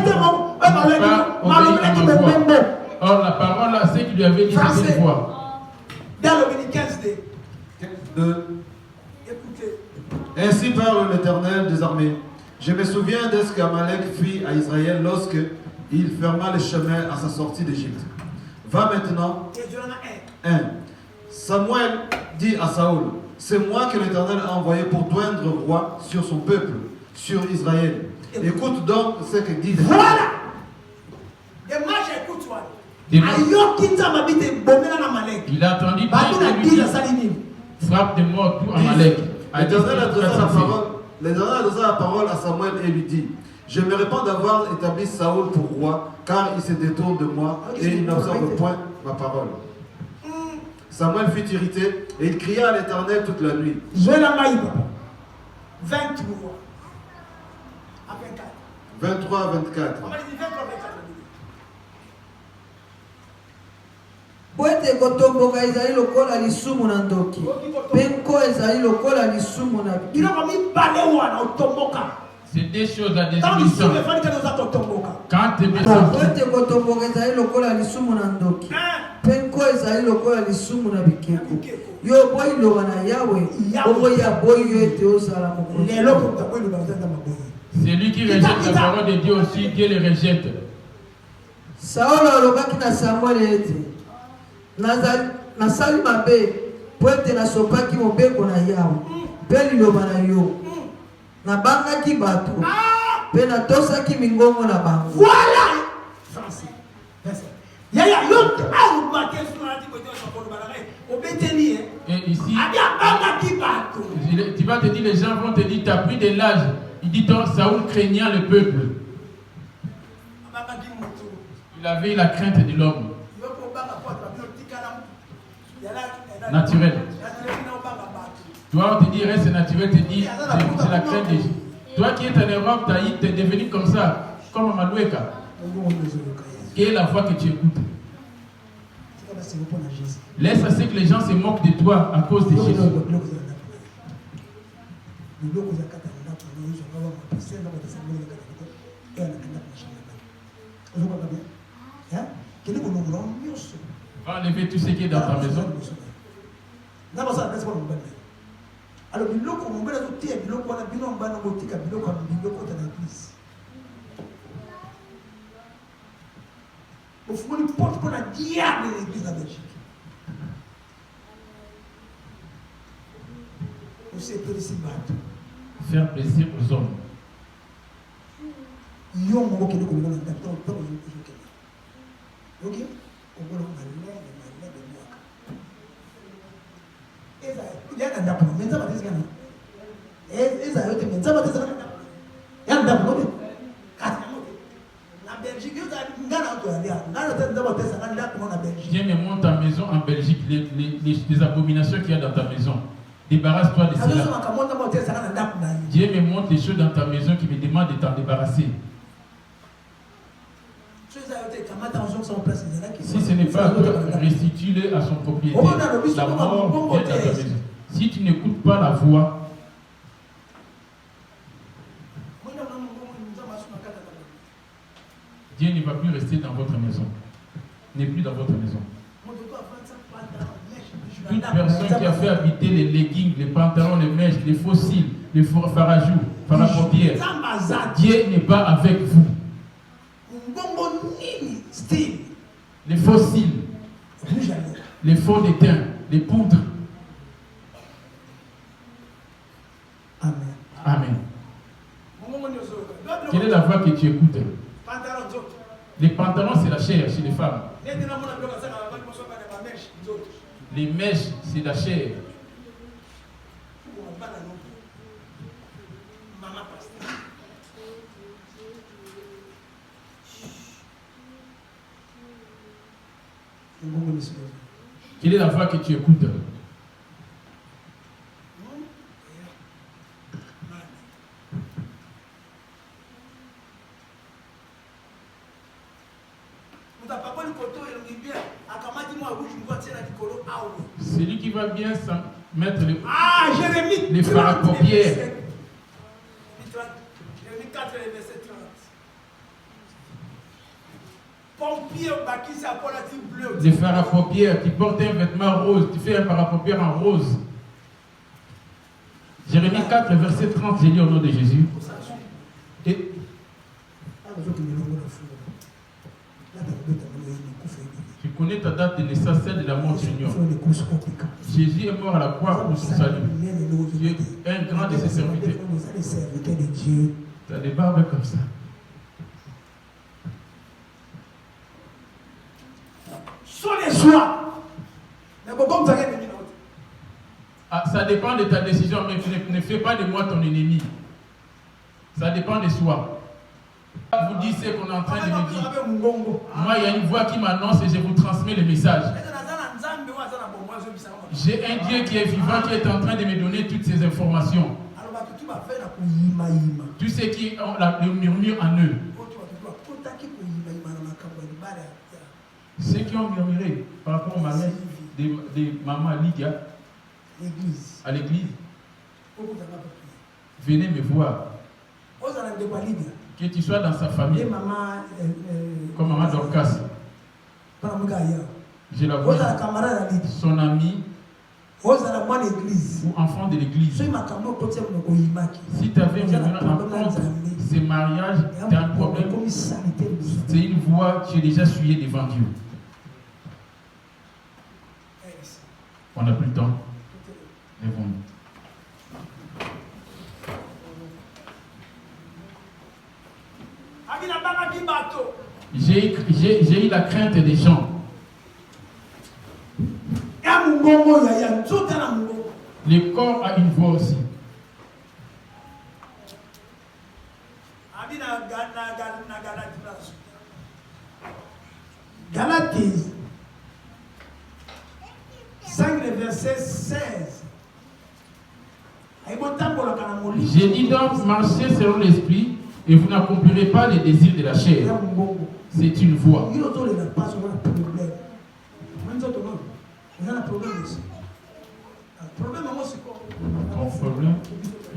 Yawe. Or la parole là, c'est qu'il lui avait dit cette fois. Dans le 15 de Ainsi parle l'Éternel des armées. Je me souviens de ce qu'Amalek fit à Israël lorsque il ferma le chemin à sa sortie d'Égypte. Va maintenant. 1. Samuel dit à Saül, c'est moi que l'Éternel a envoyé pour doindre roi sur son peuple, sur Israël. Écoute donc ce que dit l'Éternel. Voilà. Il a entendu dire, frappe de mort tout Amalek. L'Éternel a donné la parole à Samuel et lui dit, je me répands d'avoir établi Saül pour roi, car il se détourne de moi et il n'observe point ma parole. Samuel fut irrité et il cria à l'Éternel toute la nuit. 23 à 24. Poete kotomboka ezali lokola lisumu na ndoki. Penko ezali lokola lisumu na c'est des choses à désobéissance. Quand tu me poete kotomboka ezali lokola lisumu na ndoki. Penko ezali lokola lisumu na bikeko. Yo boy loba na Yawe, obo ya boy yo ete osala mokonzi. C'est lui qui rejette la parole de Dieu aussi, Dieu le rejette. Saul alobaki na Samuel ete nasali mabe po ete nasopaki mobeko na Yawe mpe liloba na yo nabangaki bato mpe natosaki mingongo na bango. Voilà. Et ici, tu vas te dire, les gens vont te dire, tu as pris de l'âge. Il dit donc, Saül craignant le peuple. Il avait la crainte de l'homme. Naturel. Toi, on te dit, reste naturel, te dit, c'est la crainte de Dieu. Toi qui es en Europe, tu es devenu comme ça, comme Maloueka. Quelle est la voix que tu écoutes? Laisse à ce que les gens se moquent de toi à cause de Jésus. Va enlever tout ce qui est dans ta maison. Alors, biloko mombela zo tia biloko wana bino mbana botika biloko na biloko ta na église. Au fond, il porte pour la diable de l'église en Belgique. Vous savez que c'est battu. Faire plaisir aux hommes. Yo mo ke ko ngona ndato to ko yo ke. OK? Ko ngona ngale de mwaka. Eza ya ndapo menza batezi kana. Eza yote menza batezi kana. Ya ndapo no. Dieu me montre ta maison en Belgique, les abominations qu'il y a dans ta maison. Débarrasse-toi de cela. Dieu me montre les choses dans ta maison qui me demandent de t'en débarrasser. Si ce n'est pas toi, restitue-le à son propriétaire. La mort vient dans ta maison. Si tu n'écoutes pas la voix, Dieu ne va plus rester dans votre maison. N'est plus dans votre maison. Toute personne qui a fait habiter les leggings, les pantalons, les mèches, les fossiles, les farajous, farapotières, Dieu n'est pas avec vous. Les fossiles, les faux d'étain, les poudres. Amen. Amen. Quelle est la voix que tu écoutes? Les pantalons, c'est la chair chez les femmes. Les mèches, c'est la chair. Quelle est la voix que tu écoutes? Celui qui va bien mettre les farapaupières. Les farapaupières qui portent un vêtement rose, tu fais un farapaupière en rose. Jérémie 4, verset 30, j'ai dit au nom de Jésus. Et tu connais ta date de naissance, celle de la mort, Seigneur. Jésus est mort à la croix pour son salut. Tu es un grand de ses serviteurs. Tu as des barbes comme ça. Ah, ça dépend de ta décision, mais ne fais pas de moi ton ennemi. Ça dépend de soi. Vous dites ce qu'on est en train de me dire. Moi, il y a une voix qui m'annonce et je vous transmets le message. J'ai un Dieu qui est vivant, qui est en train de me donner toutes ces informations. Tous ceux qui ont le murmure en eux. Ceux qui ont murmuré par rapport au mariage de maman Lydia à l'église, venez me voir. Que tu sois dans sa famille, comme maman Dorcas, je la vois, son ami ou enfant de l'église. Si tu avais murmuré en contre ces mariages, tu as un problème. C'est une voix qui est déjà essuyée devant Dieu. On n'a plus le temps. Lèvons-nous. J'ai eu la crainte des gens. Le corps a une voix aussi. Galates 5, verset 16. J'ai dit donc, marchez selon l'esprit et vous n'accomplirez pas les désirs de la chair. C'est une voix. Ton problème,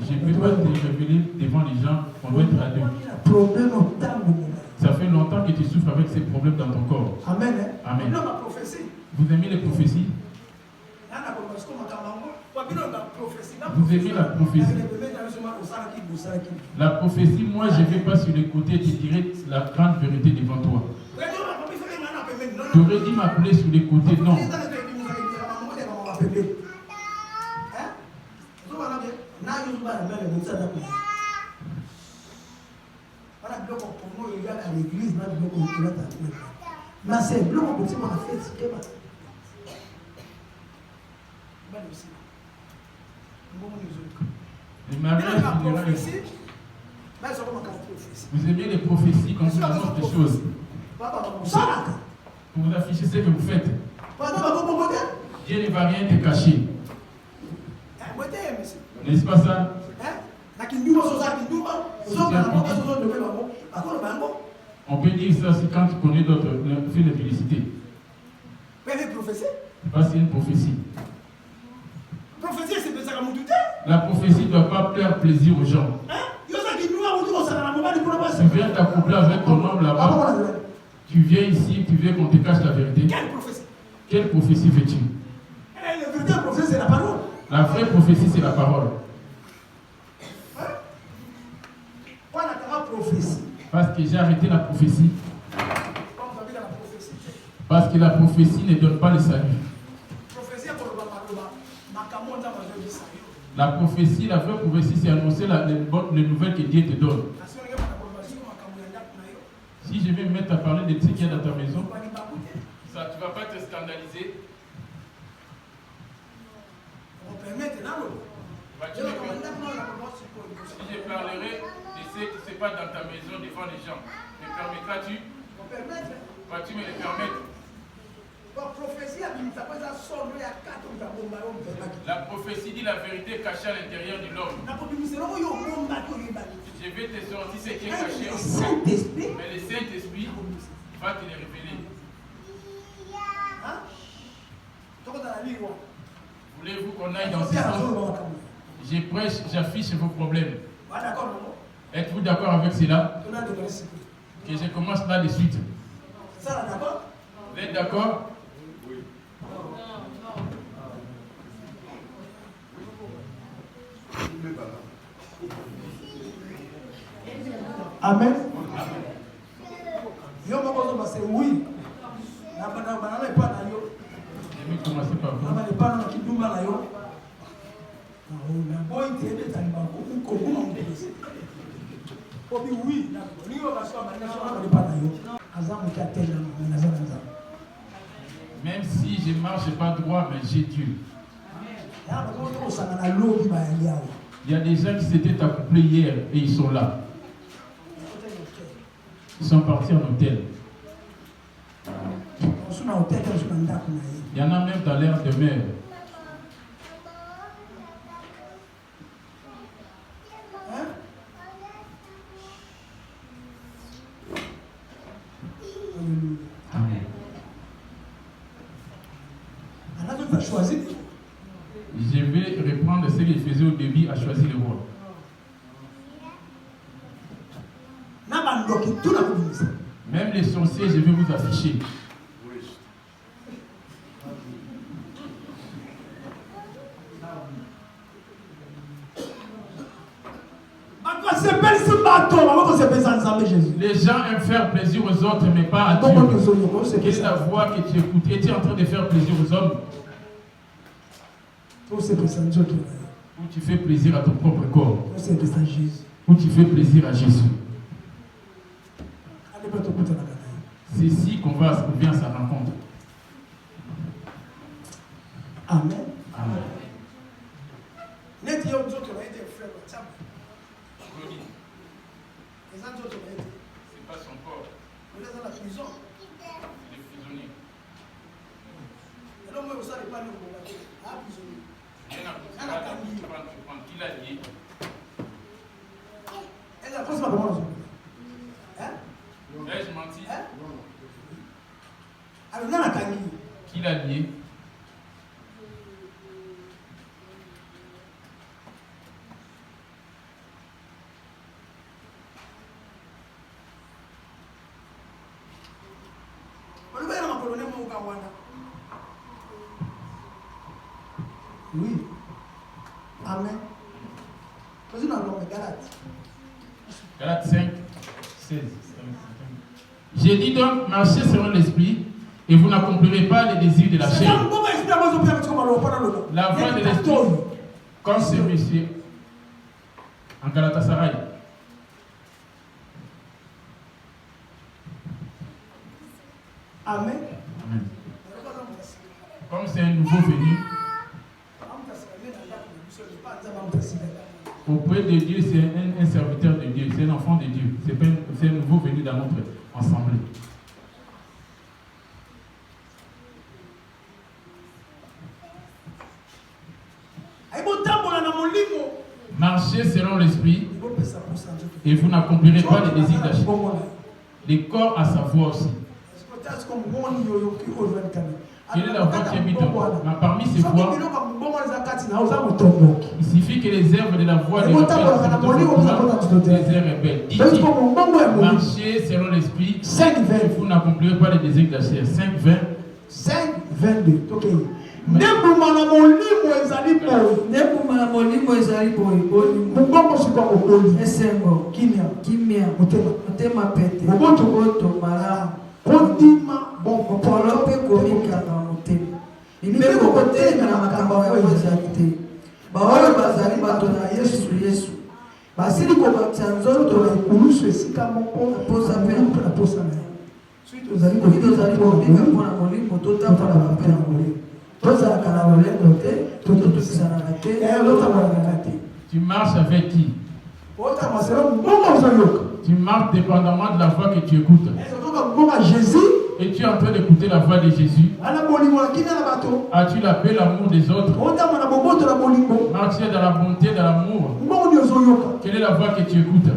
je ne peux pas te révéler devant les gens, on doit être à deux. Ça fait longtemps que tu souffres avec ces problèmes dans ton corps. Amen. Amen. Vous aimez les prophéties? Vous aimez la prophétie? La prophétie, moi je ne vais pas sur les côtés et te dirai la grande vérité devant toi. Tu aurais dû m'appeler sur les côtés, non. Les mariages funéraires. Vous aimez les prophéties quand on annonce des choses. Pour vous afficher ce que vous faites. Dieu ne va rien te cacher. N'est-ce pas ça? On peut dire ça aussi quand tu connais d'autres, fais la publicité. Parce que c'est une prophétie. La prophétie ne doit pas faire plaisir aux gens. Tu viens t'accoupler avec ton homme là-bas. Tu viens ici, tu veux qu'on te cache la vérité. Quelle prophétie veux-tu? La vraie prophétie, c'est la parole. La vraie prophétie, c'est la parole. Parce que j'ai arrêté la prophétie. Parce que la prophétie ne donne pas le salut. La prophétie, la vraie prophétie, c'est annoncer les nouvelles que Dieu te donne. Si je vais me mettre à parler de ce qu'il y a dans ta maison, ça, tu ne vas pas te scandaliser. Si je parlerai de ce qui se passe dans ta maison devant les gens, me permettras-tu? Vas-tu me le permettre? La prophétie dit la vérité cachée à l'intérieur de l'homme. Je vais te sortir ce qui est caché en toi. Mais le Saint-Esprit va te le révéler. Voulez-vous qu'on aille dans ce sens? Je prêche, j'affiche vos problèmes. Êtes-vous d'accord avec cela? Que je commence là de suite. Vous êtes d'accord? Amen. Yo moko c'est oui. Je vais commencer par vous. Même si je ne marche pas droit, mais j'ai Dieu. Il y a des gens qui s'étaient accouplés hier et ils sont là. Ils sont partis en hôtel. Il y en a même dans l'air de mer. Amen. Je vais reprendre ce qu'il faisait au début à choisir le roi. Même les sorciers, je vais vous afficher. Les gens aiment faire plaisir aux autres, mais pas à Dieu. Quelle est la voix que tu écoutes? Es-tu en train de faire plaisir aux hommes? Ou tu fais plaisir à ton propre corps? Ou tu fais plaisir à Jésus? C'est ici qu'on vient à sa rencontre. Amen. Amen. C'est pas son corps. Il est prisonnier. Qui l'a lié? Ai-je menti? Qui l'a lié? Oui. Amen. Galates 5, 16. J'ai dit donc, marchez selon l'esprit, et vous n'accomplirez pas les désirs de la chair. La voie de l'esprit, comme celui-ci, en Galatasaray. Amen. Amen. Comme c'est un nouveau venu, auprès de Dieu, c'est un serviteur de Dieu, c'est un enfant de Dieu. C'est un nouveau venu dans notre assemblée. Marchez selon l'esprit et vous n'accomplirez pas les désirs d'achat. Les corps à sa voix aussi. Quelle est la voix qui habite en moi? Parmi ces voix, il suffit que les herbes de la voix des herbes belles. Marchez selon l'esprit, vous n'accomplirez pas les désirs d'achat. 5, 20. 5, 22. Ok. Nebumana molimo ezali boy. Nebumana molimo ezali boy. Mubongo sikwa okoli. Esengo. Kimia. Motema pete. Moboto malamu. Kondima bongo. Polope komika na motema. Nimeko kotema na makambo ya ezali te. Baoyo bazali bato na Yesu. Basili ko batsanzo to na kulusu esika moko posa pe na posa na. Suite ozali ko bika pona molimo tota para bapela molimo. Tu marches avec qui? Tu marches dépendamment de la voix que tu écoutes. Et tu es en train d'écouter la voix de Jésus. As-tu la paix, l'amour des autres? Marches dans la bonté, dans l'amour. Quelle est la voix que tu écoutes?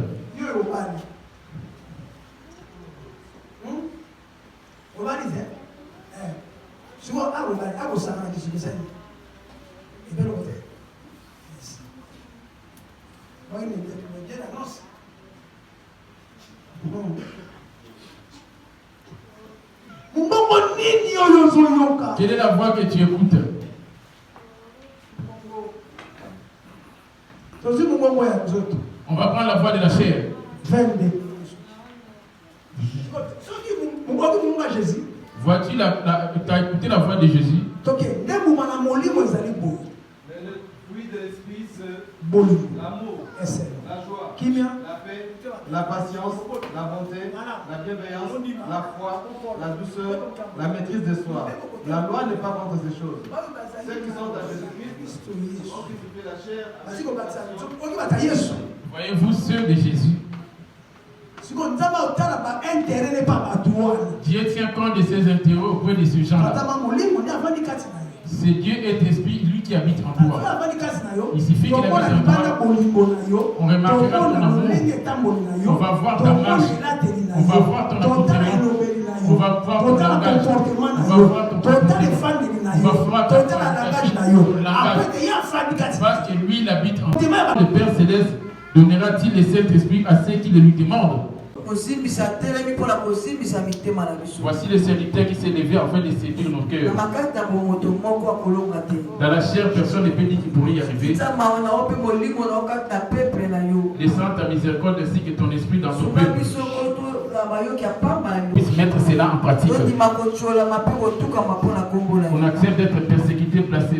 Souvent, à vos salons, à des amis. Et bien, on fait. Moi, il me dit l'annonce. Quelle est la voix que tu écoutes? On va prendre la voix de la chair. 22. Vois-tu tu as écouté la voix de Jésus? Mais le fruit de l'esprit, c'est l'amour, la joie, la paix, la patience, la bonté, la bienveillance, la foi, la douceur, la maîtrise de soi. La loi n'est pas contre ces choses. Ceux qui sont dans Jésus-Christ ont crucifié la chair. Voyez-vous ceux de Jésus? Dieu tient compte de ses intérêts auprès de ces gens-là. C'est Dieu est esprit, lui qui habite en toi. Il suffit qu'il habite en toi. On remarquera ton amour. On va voir ta marche. On va voir ton accomplissement. On va voir ton langage. On va voir ton comportement. On va voir ton langage. Parce que lui, il habite en toi. Le Père Céleste donnera-t-il le Saint-Esprit à ceux qui le lui demandent? Voici le serviteur qui s'est levé afin de séduire nos cœurs. Dans la chair, personne ne peut dire qu'il pourrait y arriver. Descends ta miséricorde ainsi que ton esprit dans ton peuple. Puisse mettre cela en pratique. On accepte d'être persécuté, placé,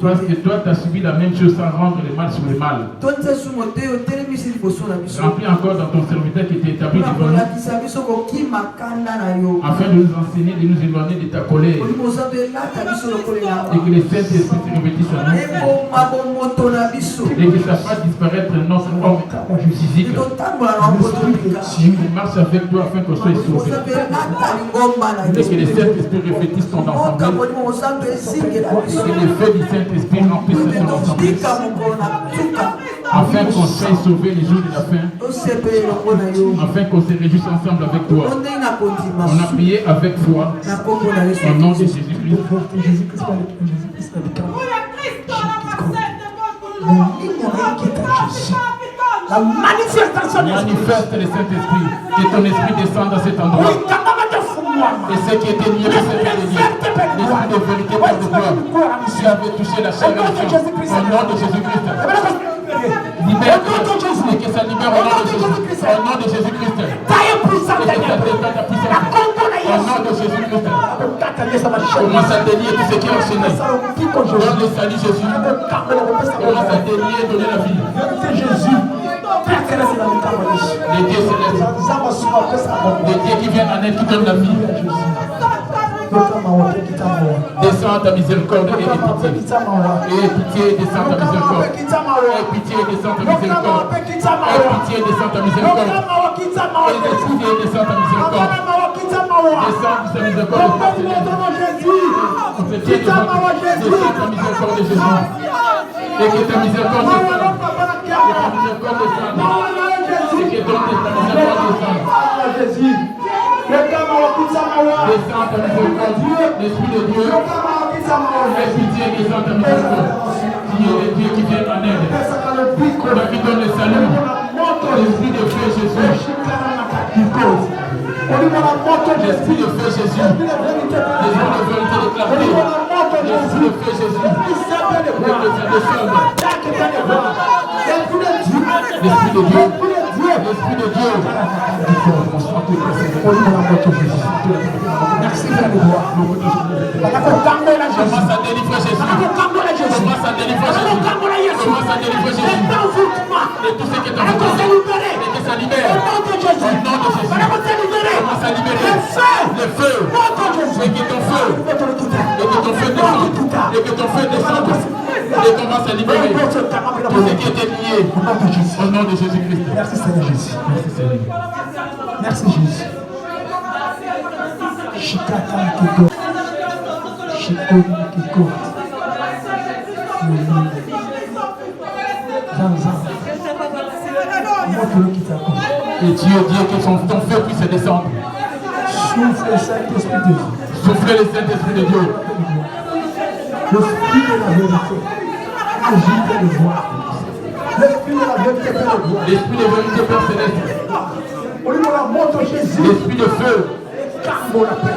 parce que toi tu as subi la même chose sans rendre le mal sur le mal. Remplis encore dans ton serviteur qui était établi devant nous, afin de nous enseigner, de nous éloigner de ta colère, et que le Saint-Esprit se revêtisse en nous, et que ça fasse disparaître notre homme physique. On marche avec toi afin qu'on soit sauvé, et que le Saint-Esprit revêtisse ton ensemble, et que les feux du Saint-Esprit remplissent ton ensemble, afin qu'on soit sauvé les jours de la fin, afin qu'on se réjouisse ensemble avec toi. On a prié avec foi au nom de Jésus-Christ. La manifestation manifeste le Saint-Esprit, que ton esprit descende dans cet endroit. Et ce qui était lié, c'est l'esprit de vérité par de toi. Tu avais touché la chair et le sang au nom de Jésus-Christ. Libère et que ça libère au nom de Jésus-Christ. Au nom de Jésus-Christ. Et que ça détende la puissance. Au nom de Jésus-Christ. Commence à délier tout ce qui est enchaîné. Donne le salut Jésus. Commence à délier et donner la vie. Jésus. Les dieux célestes, les dieux qui viennent en aide, qui donnent la vie. Descends ta miséricorde et pitié. Et pitié, descends ta miséricorde. Et pitié, descends ta miséricorde. Et pitié, descends ta miséricorde. Et pitié, descends ta miséricorde. Descends ta miséricorde. Descends ta miséricorde. miséricorde de Jésus. Et que ta miséricorde descende. Que ta miséricorde descende. Et que donc ta miséricorde descende. Jésus. Descends ta miséricorde. L'Esprit de Dieu. Esprit de Dieu, descends ta miséricorde. Dieu est Dieu qui vient en aide. Toi qui donne le salut. L'Esprit de feu Jésus. L'Esprit de feu Jésus. L'Esprit de vérité déclarée. L'Esprit de feu Jésus. L'Esprit de Dieu. L'Esprit de Dieu. Merci de nous voir. Commence à délivrer Jésus. Commence à délivrer Jésus. Commence à délivrer Jésus. Et tout ce qui est en vous. Et que ça libère. Au nom de Jésus. Commence à libérer. Le feu. Et que ton feu. Et que ton feu descende. Et que ton feu descende. Et commence à libérer tout ce qui était lié. Au nom de Jésus-Christ. Merci Seigneur Jésus. Merci Seigneur. Merci Jésus. Shikata Kiko. Shiko Kiko. Et Dieu dit que ton feu puisse descendre. Souffle le Saint-Esprit de Dieu. Soufflez le Saint-Esprit de Dieu. L'Esprit de la vérité. Agite le voir. L'Esprit de la vérité fait le voir. L'Esprit de vérité Père Céleste. L'Esprit de feu.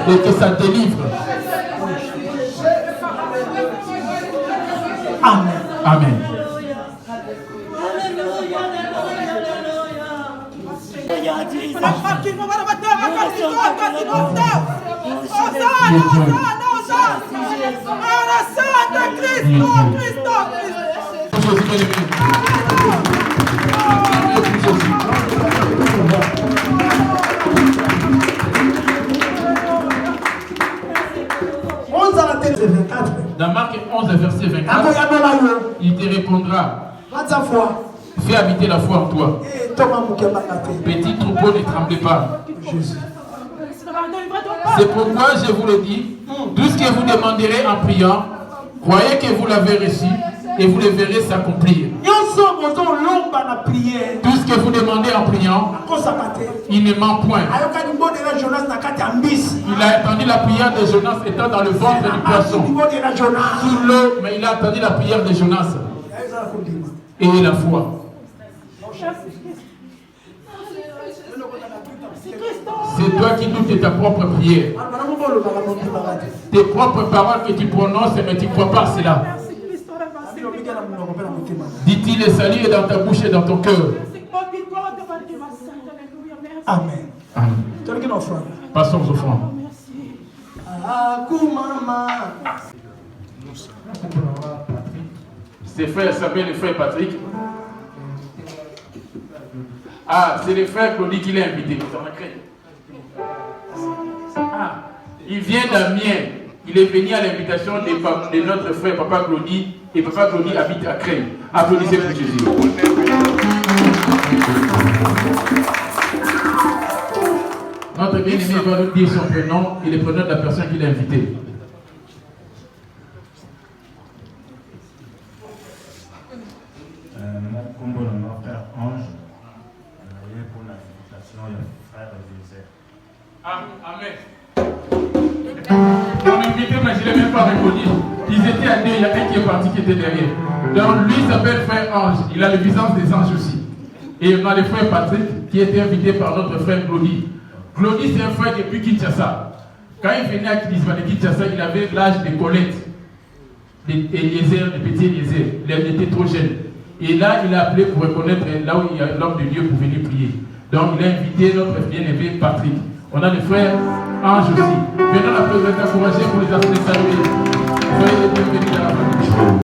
Et que ça délivre. Amen. Amen. Dans Marc 11, verset 24, il te répondra: fais habiter la foi en toi. Petit troupeau, ne tremblez pas. C'est pourquoi je vous le dis, tout ce que vous demanderez en priant, croyez que vous l'avez reçu et vous le verrez s'accomplir. Tout ce que vous demandez en priant, il ne ment point. Il a entendu la prière de Jonas étant dans le ventre du poisson, sous l'eau, mais il a entendu la prière de Jonas. Et la foi. C'est toi qui doutes de ta propre prière. Tes propres paroles que tu prononces, mais tu ne crois pas à cela. Dit-il, le salut est dans ta bouche et dans ton cœur. Amen. Amen. Passons aux offrandes. Ses frères s'appellent les frères Patrick. Ah, c'est les frères Claudie qui l'a invité. Ah, il vient d'Amiens. Il est venu à l'invitation de notre frère Papa Claudie. Et Papa Claudie habite à Crène. Applaudissez pour Jésus. Notre bien-aimé va nous dire son prénom et le prénom de la personne qui l'a invité. Mon combo, mon frère Ange, pour l'invitation, il y a mon frère Joseph. Amen. On m'a invité, mais je ne l'ai même pas reconnu. Ils étaient à deux, il y a un qui est parti qui était derrière. Donc lui s'appelle frère Ange, il a le visage des anges aussi. Et on a le frère Patrick qui était invité par notre frère Claudie. Claudie, c'est un frère depuis Kinshasa. Quand il venait à Kinshasa, il avait l'âge de Colette, d'Eliezer, de petit Eliezer. Il était trop jeune. Et là, il a appelé pour reconnaître là où il y a l'homme de Dieu pour venir prier. Donc, il a invité notre bien-aimé Patrick. On a le frère Ange aussi. Venons la présenter, encourager pour les saluer. Soyez les bienvenus dans la famille.